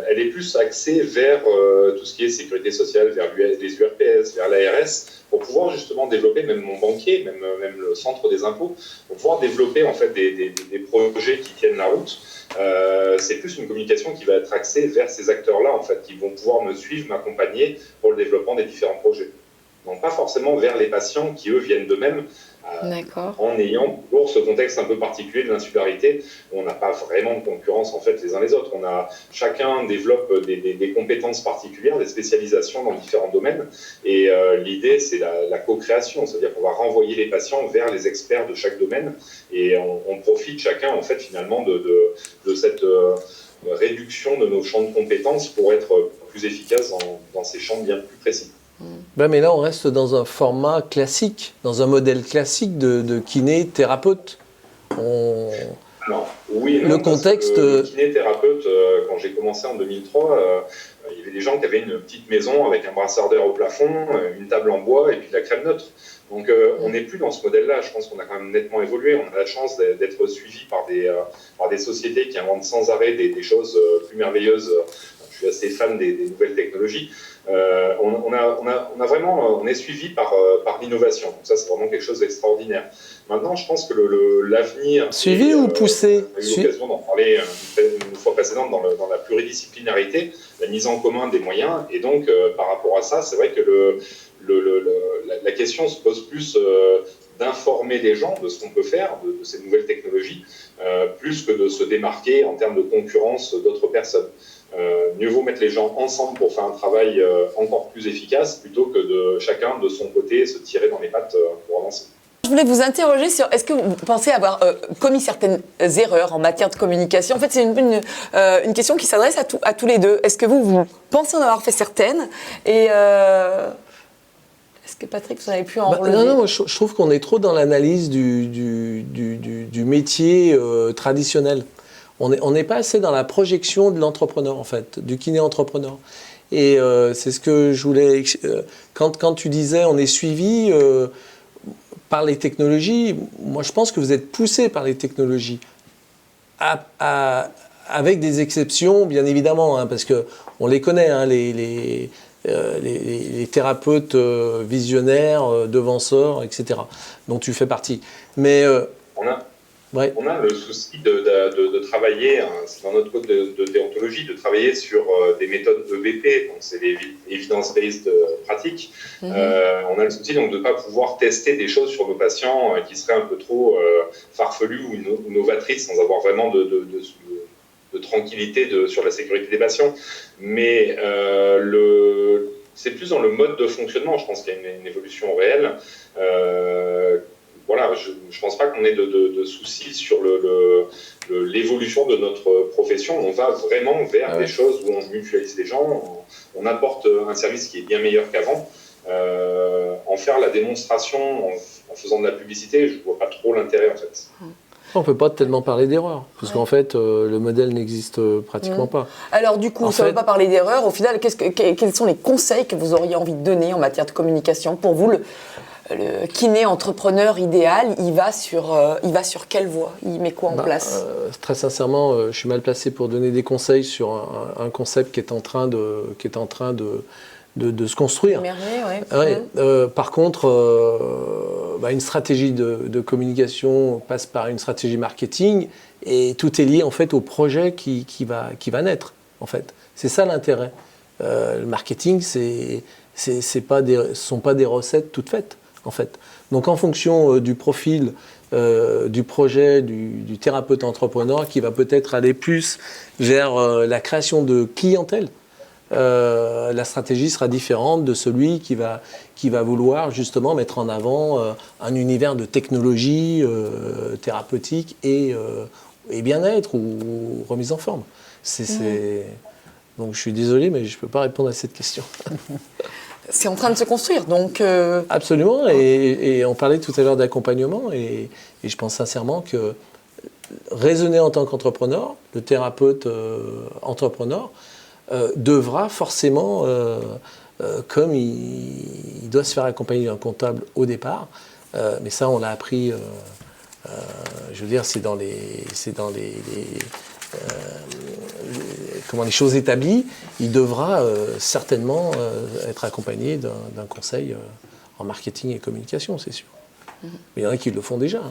elle est plus axée vers tout ce qui est sécurité sociale, vers les URPS, vers l'ARS, pour pouvoir justement développer, même mon banquier, même le centre des impôts, pour pouvoir développer en fait des projets qui tiennent la route. C'est plus une communication qui va être axée vers ces acteurs-là, en fait, qui vont pouvoir me suivre, m'accompagner pour le développement des différents projets. Donc pas forcément vers les patients qui, eux, viennent d'eux-mêmes, en ayant toujours ce contexte un peu particulier de l'insularité où on n'a pas vraiment de concurrence en fait les uns les autres. Chacun développe des compétences particulières, des spécialisations dans différents domaines et l'idée c'est la co-création, c'est-à-dire qu'on va renvoyer les patients vers les experts de chaque domaine et on profite chacun en fait finalement de cette réduction de nos champs de compétences pour être plus efficace dans ces champs bien plus précis. Mais là, on reste dans un format classique, dans un modèle classique de kiné-thérapeute. Alors, oui, le contexte. Le kiné-thérapeute, quand j'ai commencé en 2003, il y avait des gens qui avaient une petite maison avec un brassard d'air au plafond, une table en bois et puis de la crème neutre. Donc, on n'est plus dans ce modèle-là. Je pense qu'on a quand même nettement évolué. On a la chance d'être suivi par des sociétés qui inventent sans arrêt des choses plus merveilleuses. Je suis assez fan des nouvelles technologies. On est suivi par l'innovation. Donc ça, c'est vraiment quelque chose d'extraordinaire. Maintenant, je pense que l'avenir... Suivi ou poussé? On a eu l'occasion d'en parler une fois précédente dans la pluridisciplinarité, la mise en commun des moyens. Et donc, par rapport à ça, c'est vrai que la question se pose plus d'informer les gens de ce qu'on peut faire, de ces nouvelles technologies, plus que de se démarquer en termes de concurrence d'autres personnes. Mieux vaut mettre les gens ensemble pour faire un travail encore plus efficace plutôt que de chacun de son côté se tirer dans les pattes pour avancer. Je voulais vous interroger sur est-ce que vous pensez avoir commis certaines erreurs en matière de communication? En fait, c'est une question qui s'adresse à tous les deux. Est-ce que vous pensez en avoir fait certaines? Et est-ce que Patrick, vous en avez pu en relever? Non, je trouve qu'on est trop dans l'analyse du métier traditionnel. On n'est pas assez dans la projection de l'entrepreneur, en fait, du kiné-entrepreneur. Et c'est ce que je voulais... Quand tu disais on est suivi par les technologies, moi je pense que vous êtes poussé par les technologies. Avec des exceptions, bien évidemment, hein, parce qu'on les connaît, hein, les thérapeutes visionnaires, devanceurs, etc., dont tu fais partie. Mais... On a le souci de travailler, hein, c'est dans notre code de déontologie, de travailler sur des méthodes EBP, donc c'est les evidence-based pratiques. On a le souci donc de ne pas pouvoir tester des choses sur nos patients qui seraient un peu trop farfelues ou novatrices sans avoir vraiment de tranquillité sur la sécurité des patients. Mais c'est plus dans le mode de fonctionnement, je pense qu'il y a une évolution réelle. voilà, je ne pense pas qu'on ait de soucis sur l'évolution de notre profession. On va vraiment vers des choses où on mutualise les gens, on apporte un service qui est bien meilleur qu'avant. En faire la démonstration en faisant de la publicité, je ne vois pas trop l'intérêt en fait. On ne peut pas tellement parler d'erreur, parce qu'en fait, le modèle n'existe pratiquement pas. Alors du coup, ça ne veut pas parler d'erreur. Au final, quels sont les conseils que vous auriez envie de donner en matière de communication? Pour vous, le kiné entrepreneur idéal, il va sur quelle voie? Il met quoi en place? Très sincèrement, je suis mal placé pour donner des conseils sur un concept qui est en train de se construire. Par contre, une stratégie de communication passe par une stratégie marketing et tout est lié en fait au projet qui va naître. En fait, c'est ça l'intérêt. Le marketing, ce sont pas des recettes toutes faites. En fait. Donc en fonction du profil du projet du thérapeute entrepreneur qui va peut-être aller plus vers la création de clientèle, la stratégie sera différente de celui qui va vouloir justement mettre en avant un univers de technologie thérapeutique et bien-être ou remise en forme. Donc je suis désolé, mais je ne peux pas répondre à cette question. C'est en train de se construire, donc... Absolument, et on parlait tout à l'heure d'accompagnement, et je pense sincèrement que raisonner en tant qu'entrepreneur, le thérapeute entrepreneur, devra forcément, comme il doit se faire accompagner d'un comptable au départ, mais ça on l'a appris, je veux dire, c'est dans les choses établies, il devra certainement être accompagné d'un conseil en marketing et communication, c'est sûr. Mais il y en a qui le font déjà.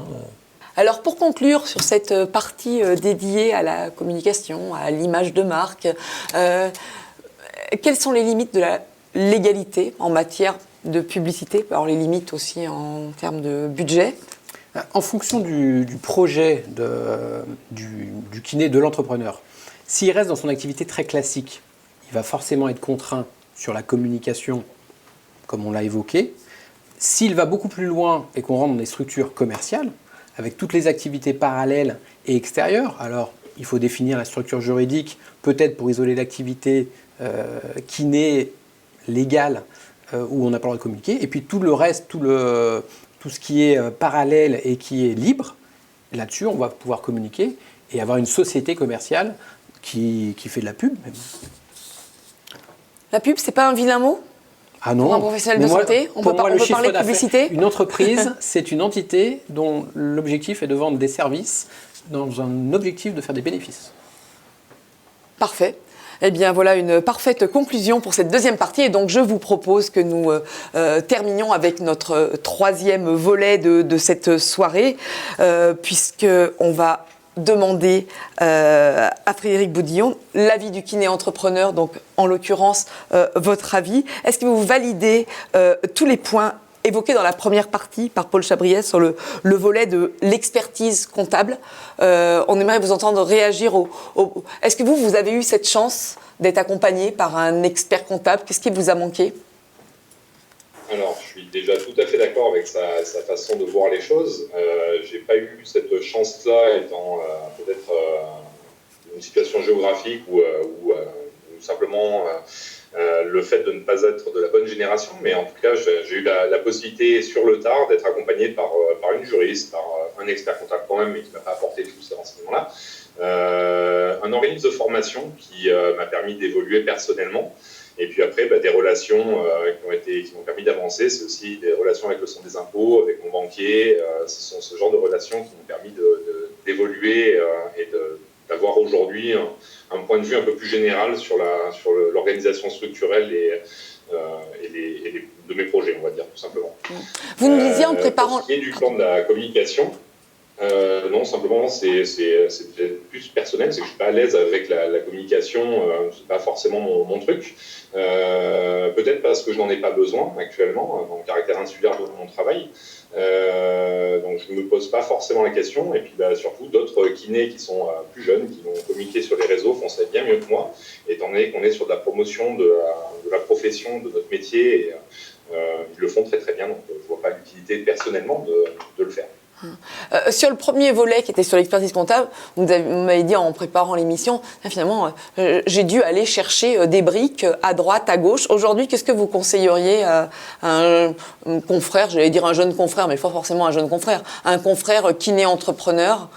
Alors pour conclure sur cette partie dédiée à la communication, à l'image de marque, quelles sont les limites de la légalité en matière de publicité? Alors les limites aussi en termes de budget. En fonction du projet du kiné, de l'entrepreneur, s'il reste dans son activité très classique, il va forcément être contraint sur la communication, comme on l'a évoqué. S'il va beaucoup plus loin et qu'on rentre dans des structures commerciales, avec toutes les activités parallèles et extérieures, alors il faut définir la structure juridique, peut-être pour isoler l'activité kiné légale où on n'a pas le droit de communiquer, et puis tout le reste, tout ce qui est parallèle et qui est libre, là-dessus, on va pouvoir communiquer et avoir une société commerciale qui fait de la pub. La pub, c'est pas un vilain mot? Ah non. Pour un professionnel de santé, on peut parler de publicité? Une entreprise, c'est une entité dont l'objectif est de vendre des services dans un objectif de faire des bénéfices. Parfait. Eh bien, voilà une parfaite conclusion pour cette deuxième partie. Et donc, je vous propose que nous terminions avec notre troisième volet de cette soirée, puisqu'on va demander à Frédéric Boudillon l'avis du kiné entrepreneur, donc en l'occurrence votre avis. Est-ce que vous validez tous les points évoqué dans la première partie par Paul Chabriès sur le volet de l'expertise comptable? On aimerait vous entendre réagir Est-ce que vous avez eu cette chance d'être accompagné par un expert comptable? Qu'est-ce qui vous a manqué? Alors, je suis déjà tout à fait d'accord avec sa façon de voir les choses. Je n'ai pas eu cette chance-là, étant peut-être une situation géographique ou simplement le fait de ne pas être de la bonne génération. Mais en tout cas, j'ai eu la possibilité sur le tard d'être accompagné par une juriste, par un expert comptable quand même, mais qui ne m'a pas apporté tous ces renseignements-là. Un organisme de formation qui m'a permis d'évoluer personnellement. Et puis après, des relations qui m'ont permis d'avancer. C'est aussi des relations avec le Centre des impôts, avec mon banquier. Ce sont ce genre de relations qui m'ont permis d'évoluer et d'avoir aujourd'hui un point de vue un peu plus général sur l'organisation structurelle de mes projets, on va dire, tout simplement. Vous nous disiez en préparant... Pour ce qui est du plan de la communication, non, simplement, c'est plus personnel, c'est que je ne suis pas à l'aise avec la communication, c'est pas forcément mon truc. Peut-être parce que je n'en ai pas besoin actuellement, dans le caractère insulaire de mon travail. Donc je ne me pose pas forcément la question. Et puis surtout, d'autres kinés qui sont plus jeunes, qui vont communiquer sur les réseaux, font ça bien mieux que moi, étant donné qu'on est sur de la promotion de la profession, de notre métier. Et, ils le font très très bien, donc je ne vois pas l'utilité l'utilité personnellement de le faire. Sur le premier volet qui était sur l'expertise comptable, vous m'avez dit en préparant l'émission, finalement, j'ai dû aller chercher des briques à droite, à gauche. Aujourd'hui, qu'est-ce que vous conseilleriez à un confrère, j'allais dire un jeune confrère, mais pas forcément un jeune confrère, un confrère kiné entrepreneur?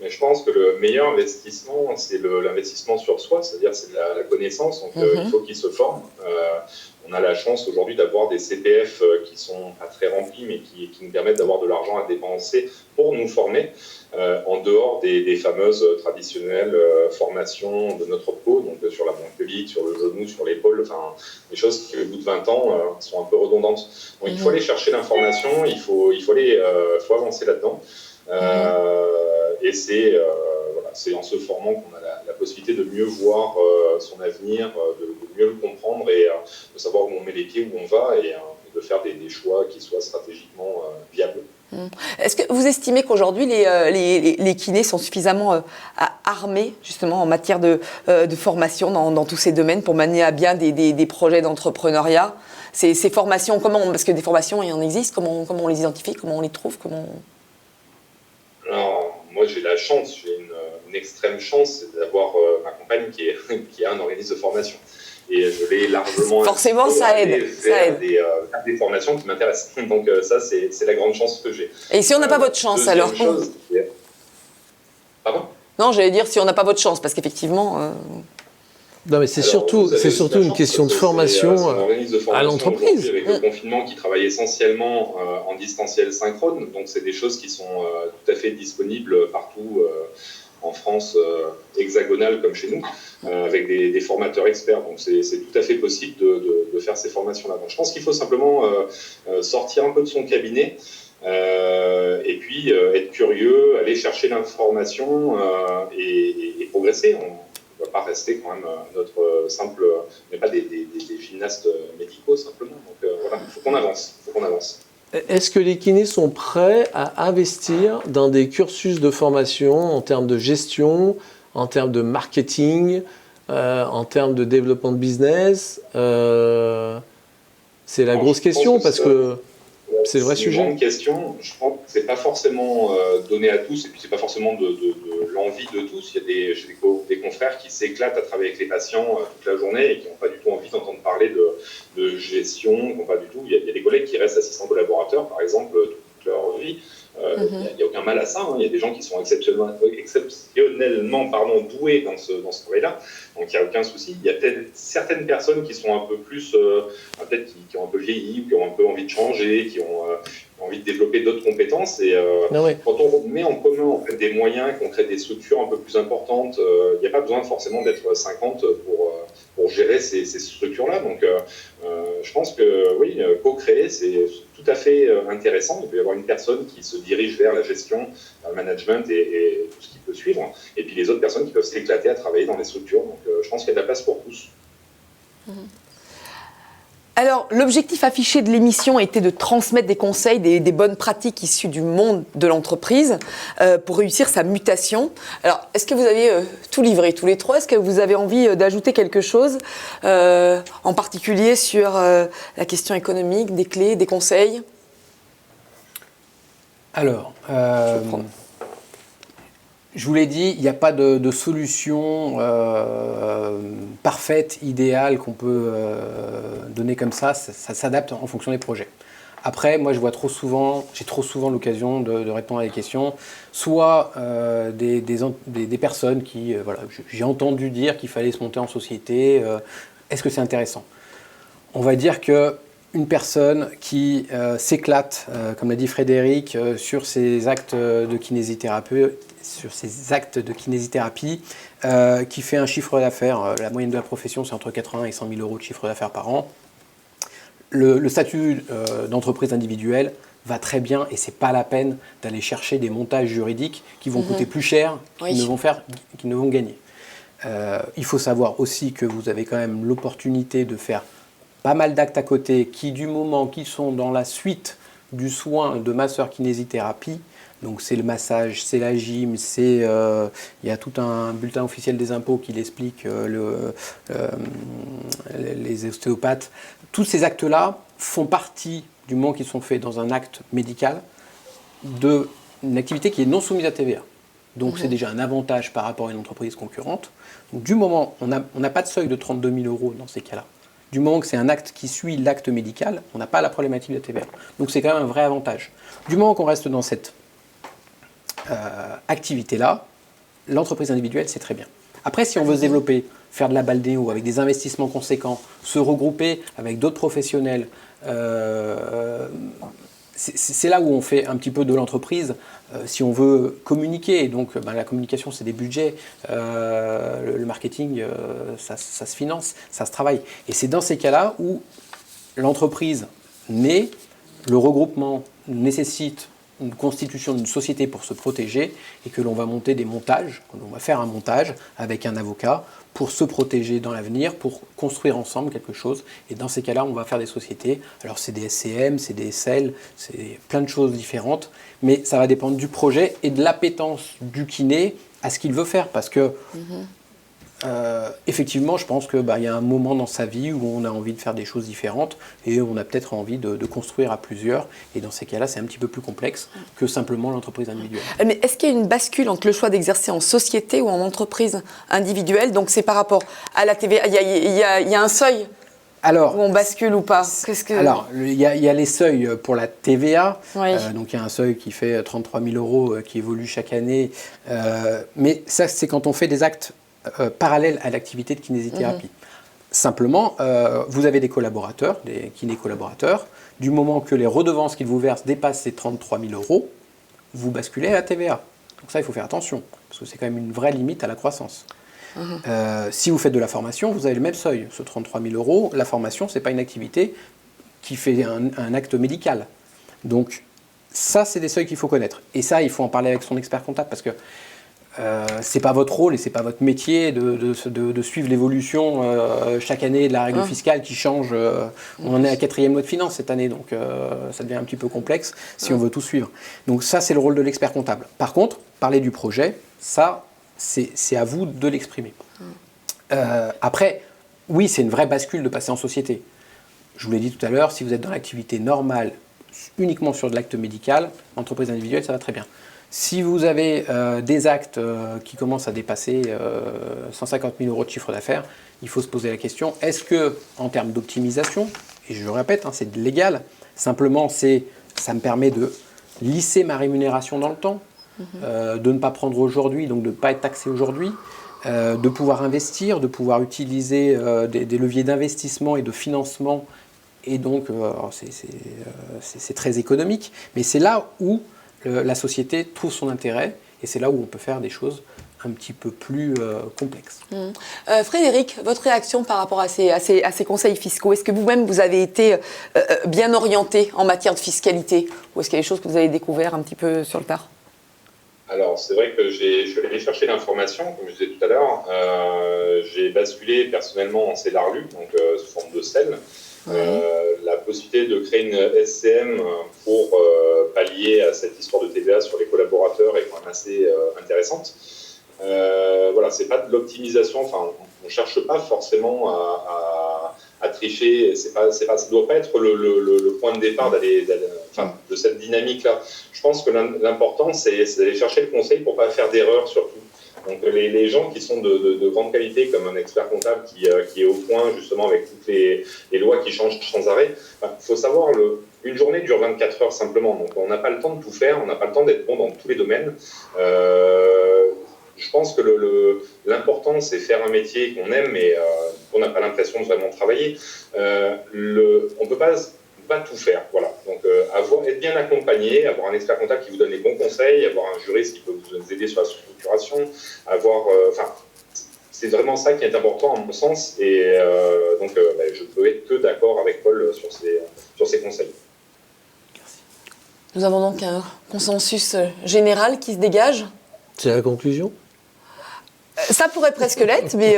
Mais je pense que le meilleur investissement, c'est l'investissement sur soi, c'est-à-dire c'est de la connaissance. Donc il faut qu'il se forme. On a la chance aujourd'hui d'avoir des CPF qui sont pas très remplis, mais qui nous permettent d'avoir de l'argent à dépenser pour nous former, en dehors des fameuses traditionnelles formations de notre peau, donc sur la bronchiolite, sur le genou, sur l'épaule, enfin des choses qui au bout de 20 ans sont un peu redondantes. Donc il faut aller chercher l'information, il faut avancer là-dedans. Et c'est en se formant qu'on a la possibilité de mieux voir son avenir, de mieux le comprendre et de savoir où on met les pieds, où on va et de faire des choix qui soient stratégiquement viables. Est-ce que vous estimez qu'aujourd'hui les kinés sont suffisamment armés justement en matière de formation dans tous ces domaines pour mener à bien des projets d'entrepreneuriat? Ces formations, parce que des formations il en existe, comment on les identifie, comment on les trouve, Alors, moi, j'ai la chance, j'ai une extrême chance, c'est d'avoir ma compagne qui a un organisme de formation. Et je l'ai largement... Forcément, ça aide. Des formations qui m'intéressent. Donc ça, c'est la grande chance que j'ai. Et si on n'a pas votre chance, alors Pardon ? Non, j'allais dire si on n'a pas votre chance, parce qu'effectivement... Non, mais c'est surtout une question de formation à l'entreprise. Avec le confinement qui travaille essentiellement en distanciel synchrone, donc c'est des choses qui sont tout à fait disponibles partout en France hexagonale comme chez nous, avec des formateurs experts. Donc c'est tout à fait possible de faire ces formations-là. Donc je pense qu'il faut simplement sortir un peu de son cabinet. Et puis être curieux, aller chercher l'information et progresser. On ne va pas rester quand même notre simple... On n'est pas des gymnastes médicaux simplement. Donc voilà, il faut qu'on avance. Est-ce que les kinés sont prêts à investir dans des cursus de formation en termes de gestion, en termes de marketing, en termes de développement de business? C'est la grosse question parce que c'est le vrai sujet. C'est une grande question. Je pense que ce n'est pas forcément donné à tous et puis ce n'est pas forcément de l'envie de tous. J'ai des confrères qui s'éclatent à travailler avec les patients toute la journée et qui n'ont pas du tout envie d'entendre parler de gestion, pas du tout. Il y a des collègues qui restent assistants collaborateurs, par exemple, toute leur vie. Il n'y a aucun mal à ça. Il y a des gens qui sont exceptionnellement doués dans ce travail-là. Donc il n'y a aucun souci. Il y a peut-être certaines personnes qui sont un peu plus, peut-être qui ont un peu vieilli, qui ont un peu envie de changer, qui ont envie de développer d'autres compétences. Et quand on met en commun en fait, des moyens, qu'on crée des structures un peu plus importantes, il n'y a pas besoin forcément d'être 50 pour gérer ces structures-là. Donc je pense que oui, co-créer, c'est tout à fait intéressant. Il peut y avoir une personne qui se dirige vers la gestion, vers le management et tout ce qui peut suivre. Et puis les autres personnes qui peuvent s'éclater à travailler dans les structures. Donc je pense qu'il y a de la place pour tous. Alors, l'objectif affiché de l'émission était de transmettre des conseils, des bonnes pratiques issues du monde de l'entreprise pour réussir sa mutation. Alors, est-ce que vous avez tout livré tous les trois? Est-ce que vous avez envie d'ajouter quelque chose, en particulier sur la question économique, des clés, des conseils? Alors, je vous l'ai dit, il n'y a pas de solution parfaite, idéale qu'on peut donner comme ça. Ça s'adapte en fonction des projets. Après, moi, j'ai trop souvent l'occasion de répondre à des questions. Soit des personnes qui, j'ai entendu dire qu'il fallait se monter en société. Est-ce que c'est intéressant? On va dire qu'une personne qui s'éclate, comme l'a dit Frédéric, sur ses actes de kinésithérapie, qui fait un chiffre d'affaires, la moyenne de la profession c'est entre 80 et 100 000 euros de chiffre d'affaires par an. Le statut d'entreprise individuelle va très bien et c'est pas la peine d'aller chercher des montages juridiques qui vont coûter plus cher qu'ils ne vont gagner. Il faut savoir aussi que vous avez quand même l'opportunité de faire pas mal d'actes à côté qui, du moment qu'ils sont dans la suite du soin de masseur kinésithérapie, donc c'est le massage, c'est la gym, il y a tout un bulletin officiel des impôts qui l'explique, les ostéopathes. Tous ces actes-là font partie du moment qu'ils sont faits dans un acte médical, d'une activité qui est non soumise à TVA. Donc c'est déjà un avantage par rapport à une entreprise concurrente. Donc du moment, on n'a pas de seuil de 32 000 € dans ces cas-là. Du moment que c'est un acte qui suit l'acte médical, on n'a pas la problématique de la TVA. Donc c'est quand même un vrai avantage. Du moment qu'on reste dans cette activité-là, l'entreprise individuelle, c'est très bien. Après, si on veut se développer, faire de la baldéo avec des investissements conséquents, se regrouper avec d'autres professionnels, c'est là où on fait un petit peu de l'entreprise. Si on veut communiquer, et donc la communication, c'est des budgets, le marketing, ça se finance, ça se travaille. Et c'est dans ces cas-là où l'entreprise naît, le regroupement nécessite une constitution d'une société pour se protéger et que l'on va monter des montages, on va faire un montage avec un avocat pour se protéger dans l'avenir, pour construire ensemble quelque chose. Et dans ces cas-là, on va faire des sociétés. Alors c'est des SCM, c'est des SL, c'est plein de choses différentes, mais ça va dépendre du projet et de l'appétence du kiné à ce qu'il veut faire. Parce que effectivement, je pense qu'il y a un moment dans sa vie où on a envie de faire des choses différentes et on a peut-être envie de construire à plusieurs. Et dans ces cas-là, c'est un petit peu plus complexe que simplement l'entreprise individuelle. Mais est-ce qu'il y a une bascule entre le choix d'exercer en société ou en entreprise individuelle? Donc c'est par rapport à la TVA, il y a un seuil où on bascule ou pas? Alors, il y a les seuils pour la TVA. Oui. Donc il y a un seuil qui fait 33 000 € qui évolue chaque année. Mais ça, c'est quand on fait des actes parallèle à l'activité de kinésithérapie. Simplement, vous avez des collaborateurs, des kinés-collaborateurs. Du moment que les redevances qu'ils vous versent dépassent ces 33 000 €, vous basculez à la TVA. Donc ça, il faut faire attention, parce que c'est quand même une vraie limite à la croissance. Si vous faites de la formation, vous avez le même seuil. Ce 33 000 €, la formation, ce n'est pas une activité qui fait un acte médical. Donc ça, c'est des seuils qu'il faut connaître. Et ça, il faut en parler avec son expert comptable, parce que c'est pas votre rôle et c'est pas votre métier de suivre l'évolution chaque année de la règle fiscale qui change. On en est à 4e loi de finances cette année, donc ça devient un petit peu complexe si on veut tout suivre. Donc ça, c'est le rôle de l'expert comptable. Par contre, parler du projet, ça, c'est à vous de l'exprimer. Après, oui, c'est une vraie bascule de passer en société. Je vous l'ai dit tout à l'heure, si vous êtes dans l'activité normale, uniquement sur de l'acte médical, entreprise individuelle, ça va très bien. Si vous avez des actes qui commencent à dépasser 150 000 € de chiffre d'affaires, il faut se poser la question, est-ce que, en termes d'optimisation, et je le répète, c'est légal, simplement ça me permet de lisser ma rémunération dans le temps, de ne pas prendre aujourd'hui, donc de ne pas être taxé aujourd'hui, de pouvoir investir, de pouvoir utiliser des leviers d'investissement et de financement, et donc c'est très économique, mais c'est là où la société trouve son intérêt et c'est là où on peut faire des choses un petit peu plus complexes. Frédéric, votre réaction par rapport à ces conseils fiscaux, est-ce que vous-même vous avez été bien orienté en matière de fiscalité ou est-ce qu'il y a des choses que vous avez découvertes un petit peu sur le tard? Alors, c'est vrai que je suis allé chercher l'information, comme je disais tout à l'heure. J'ai basculé personnellement en CELARLU, donc sous forme de SEL. La possibilité de créer une SCM pour pallier à cette histoire de TVA sur les collaborateurs est quand même assez intéressante. Voilà, c'est pas de l'optimisation, enfin, on cherche pas forcément à tricher, ça doit pas être le point de départ de cette dynamique-là. Je pense que l'important, c'est d'aller chercher le conseil pour pas faire d'erreur surtout. Donc les gens qui sont de grande qualité, comme un expert comptable qui est au point justement avec toutes les lois qui changent sans arrêt, il faut savoir, une journée dure 24 heures simplement, donc on n'a pas le temps de tout faire, on n'a pas le temps d'être bon dans tous les domaines. Je pense que l'important, c'est faire un métier qu'on aime, mais on n'a pas l'impression de vraiment travailler. On peut pas tout faire, voilà. Donc être bien accompagné, avoir un expert comptable qui vous donne les bons conseils, avoir un juriste qui peut vous aider sur la structuration, c'est vraiment ça qui est important à mon sens, et donc je peux être que d'accord avec Paul sur ces conseils. Nous avons donc un consensus général qui se dégage. C'est la conclusion? Ça pourrait presque l'être, mais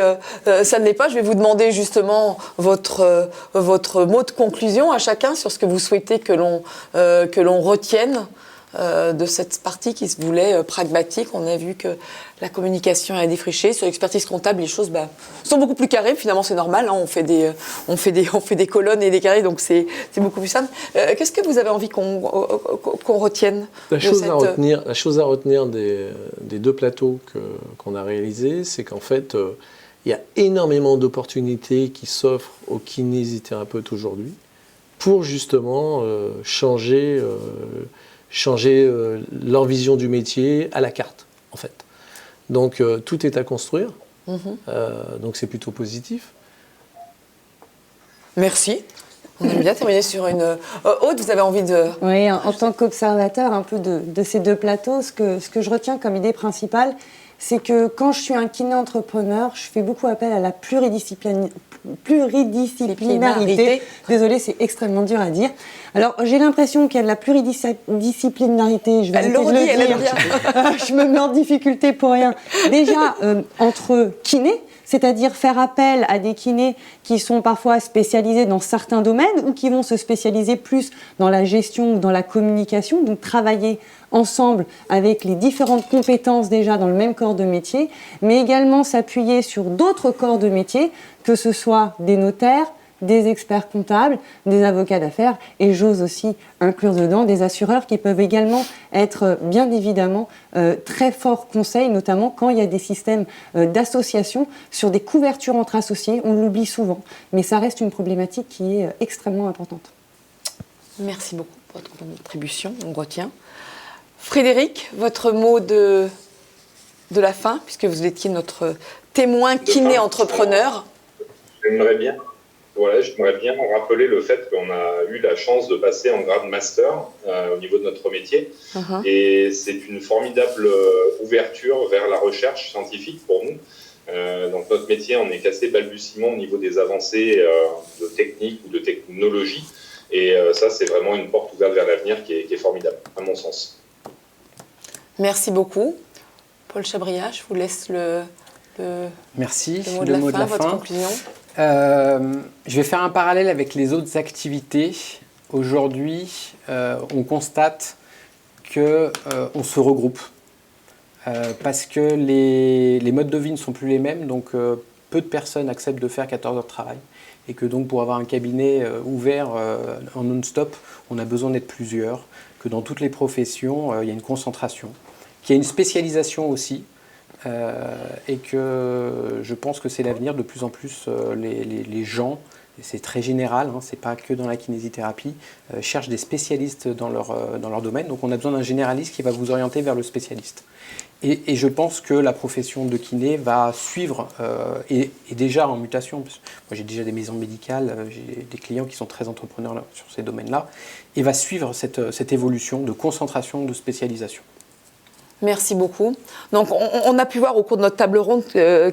ça ne l'est pas. Je vais vous demander justement votre mot de conclusion à chacun sur ce que vous souhaitez que l'on retienne de cette partie qui se voulait pragmatique. On a vu que la communication a défriché. Sur l'expertise comptable, les choses sont beaucoup plus carrées. Finalement, c'est normal. Hein, on fait des colonnes et des carrés, donc c'est beaucoup plus simple. Qu'est-ce que vous avez envie qu'on retienne La chose à retenir des deux plateaux qu'on a réalisés, c'est qu'en fait, il y a énormément d'opportunités qui s'offrent aux kinésithérapeutes aujourd'hui pour justement changer leur vision du métier à la carte, en fait. Donc, tout est à construire. Donc, c'est plutôt positif. Merci. On aime bien terminer sur une... Aude, vous avez envie de... Oui, en tant qu'observateur un peu de ces deux plateaux, ce que je retiens comme idée principale, c'est que quand je suis un kiné entrepreneur, je fais beaucoup appel à la pluridisciplinarité. Désolée, c'est extrêmement dur à dire. Alors, j'ai l'impression qu'il y a de la pluridisciplinarité. Je vais elle le redit, elle aime bien. Je me mets en difficulté pour rien. Déjà, entre kinés, c'est-à-dire faire appel à des kinés qui sont parfois spécialisés dans certains domaines ou qui vont se spécialiser plus dans la gestion ou dans la communication, donc travailler ensemble avec les différentes compétences déjà dans le même corps de métier, mais également s'appuyer sur d'autres corps de métier, que ce soit des notaires, des experts comptables, des avocats d'affaires et j'ose aussi inclure dedans des assureurs qui peuvent également être bien évidemment très forts conseils, notamment quand il y a des systèmes d'association sur des couvertures entre associés. On l'oublie souvent, mais ça reste une problématique qui est extrêmement importante. Merci beaucoup pour votre contribution, on retient. Frédéric, votre mot de la fin, puisque vous étiez notre témoin kiné-entrepreneur. J'aimerais bien rappeler le fait qu'on a eu la chance de passer en grade master au niveau de notre métier. Et c'est une formidable ouverture vers la recherche scientifique pour nous. Donc notre métier, on est qu'assez balbutiement au niveau des avancées de technique ou de technologie. Et ça, c'est vraiment une porte ouverte vers l'avenir qui est formidable, à mon sens. Merci beaucoup. Paul Chabria, je vous laisse Merci. le mot de la fin, votre conclusion. Je vais faire un parallèle avec les autres activités. Aujourd'hui, on constate qu'on se regroupe parce que les modes de vie ne sont plus les mêmes, donc peu de personnes acceptent de faire 14 heures de travail et que donc pour avoir un cabinet ouvert en non-stop, on a besoin d'être plusieurs, que dans toutes les professions, il y a une concentration, qu'il y a une spécialisation aussi. Et que je pense que c'est l'avenir. De plus en plus, les gens, et c'est très général, hein, c'est pas que dans la kinésithérapie, cherchent des spécialistes dans leur domaine. Donc on a besoin d'un généraliste qui va vous orienter vers le spécialiste. Et je pense que la profession de kiné va suivre, et déjà en mutation. Parce que moi j'ai déjà des maisons médicales, j'ai des clients qui sont très entrepreneurs sur ces domaines-là, et va suivre cette évolution de concentration, de spécialisation. Merci beaucoup. Donc, on a pu voir au cours de notre table ronde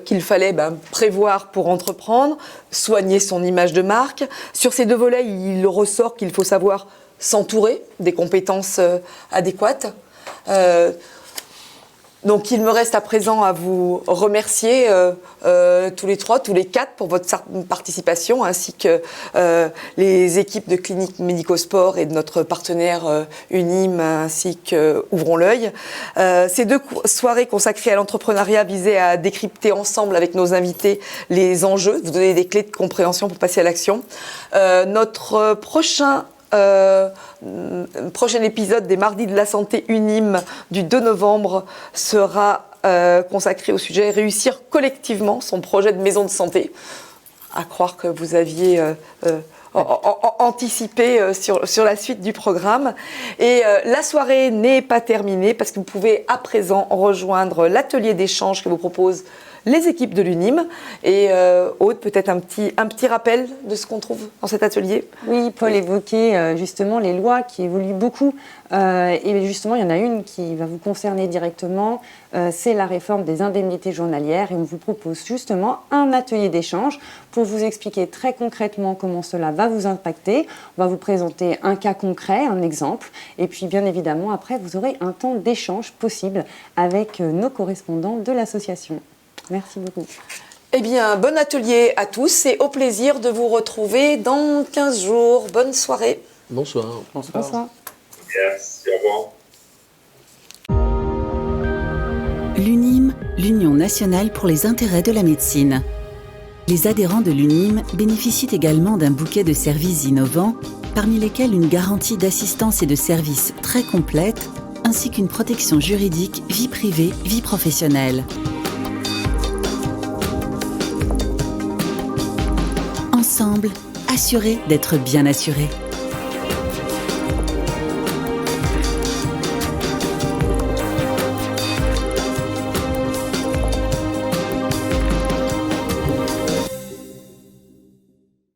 qu'il fallait prévoir pour entreprendre, soigner son image de marque. Sur ces deux volets, il ressort qu'il faut savoir s'entourer des compétences adéquates. Donc, il me reste à présent à vous remercier tous les trois, tous les quatre pour votre participation, ainsi que les équipes de Clinique Médico-Sport et de notre partenaire Unim, ainsi que Ouvrons l'œil. Ces deux soirées consacrées à l'entrepreneuriat visaient à décrypter ensemble avec nos invités les enjeux, vous donner des clés de compréhension pour passer à l'action. Notre prochain épisode des Mardis de la Santé Unim du 2 novembre sera consacré au sujet « Réussir collectivement son projet de maison de santé ». À croire que vous aviez anticipé sur la suite du programme. Et la soirée n'est pas terminée parce que vous pouvez à présent rejoindre l'atelier d'échange que vous proposent les équipes de l'UNIM. Et Aude, peut-être un petit rappel de ce qu'on trouve dans cet atelier. Oui, Paul évoquait justement les lois qui évoluent beaucoup. Et justement, il y en a une qui va vous concerner directement. C'est la réforme des indemnités journalières. Et on vous propose justement un atelier d'échange pour vous expliquer très concrètement comment cela va vous impacter. On va vous présenter un cas concret, un exemple. Et puis, bien évidemment, après, vous aurez un temps d'échange possible avec nos correspondants de l'association. Merci beaucoup. Eh bien, bon atelier à tous et au plaisir de vous retrouver dans 15 jours. Bonne soirée. Bonsoir. Bonsoir. Bonsoir. Merci, au revoir. l'Union nationale pour les intérêts de la médecine. Les adhérents de l'UNIM bénéficient également d'un bouquet de services innovants, parmi lesquels une garantie d'assistance et de services très complète, ainsi qu'une protection juridique vie privée, vie professionnelle. Ensemble, assurés d'être bien assurés.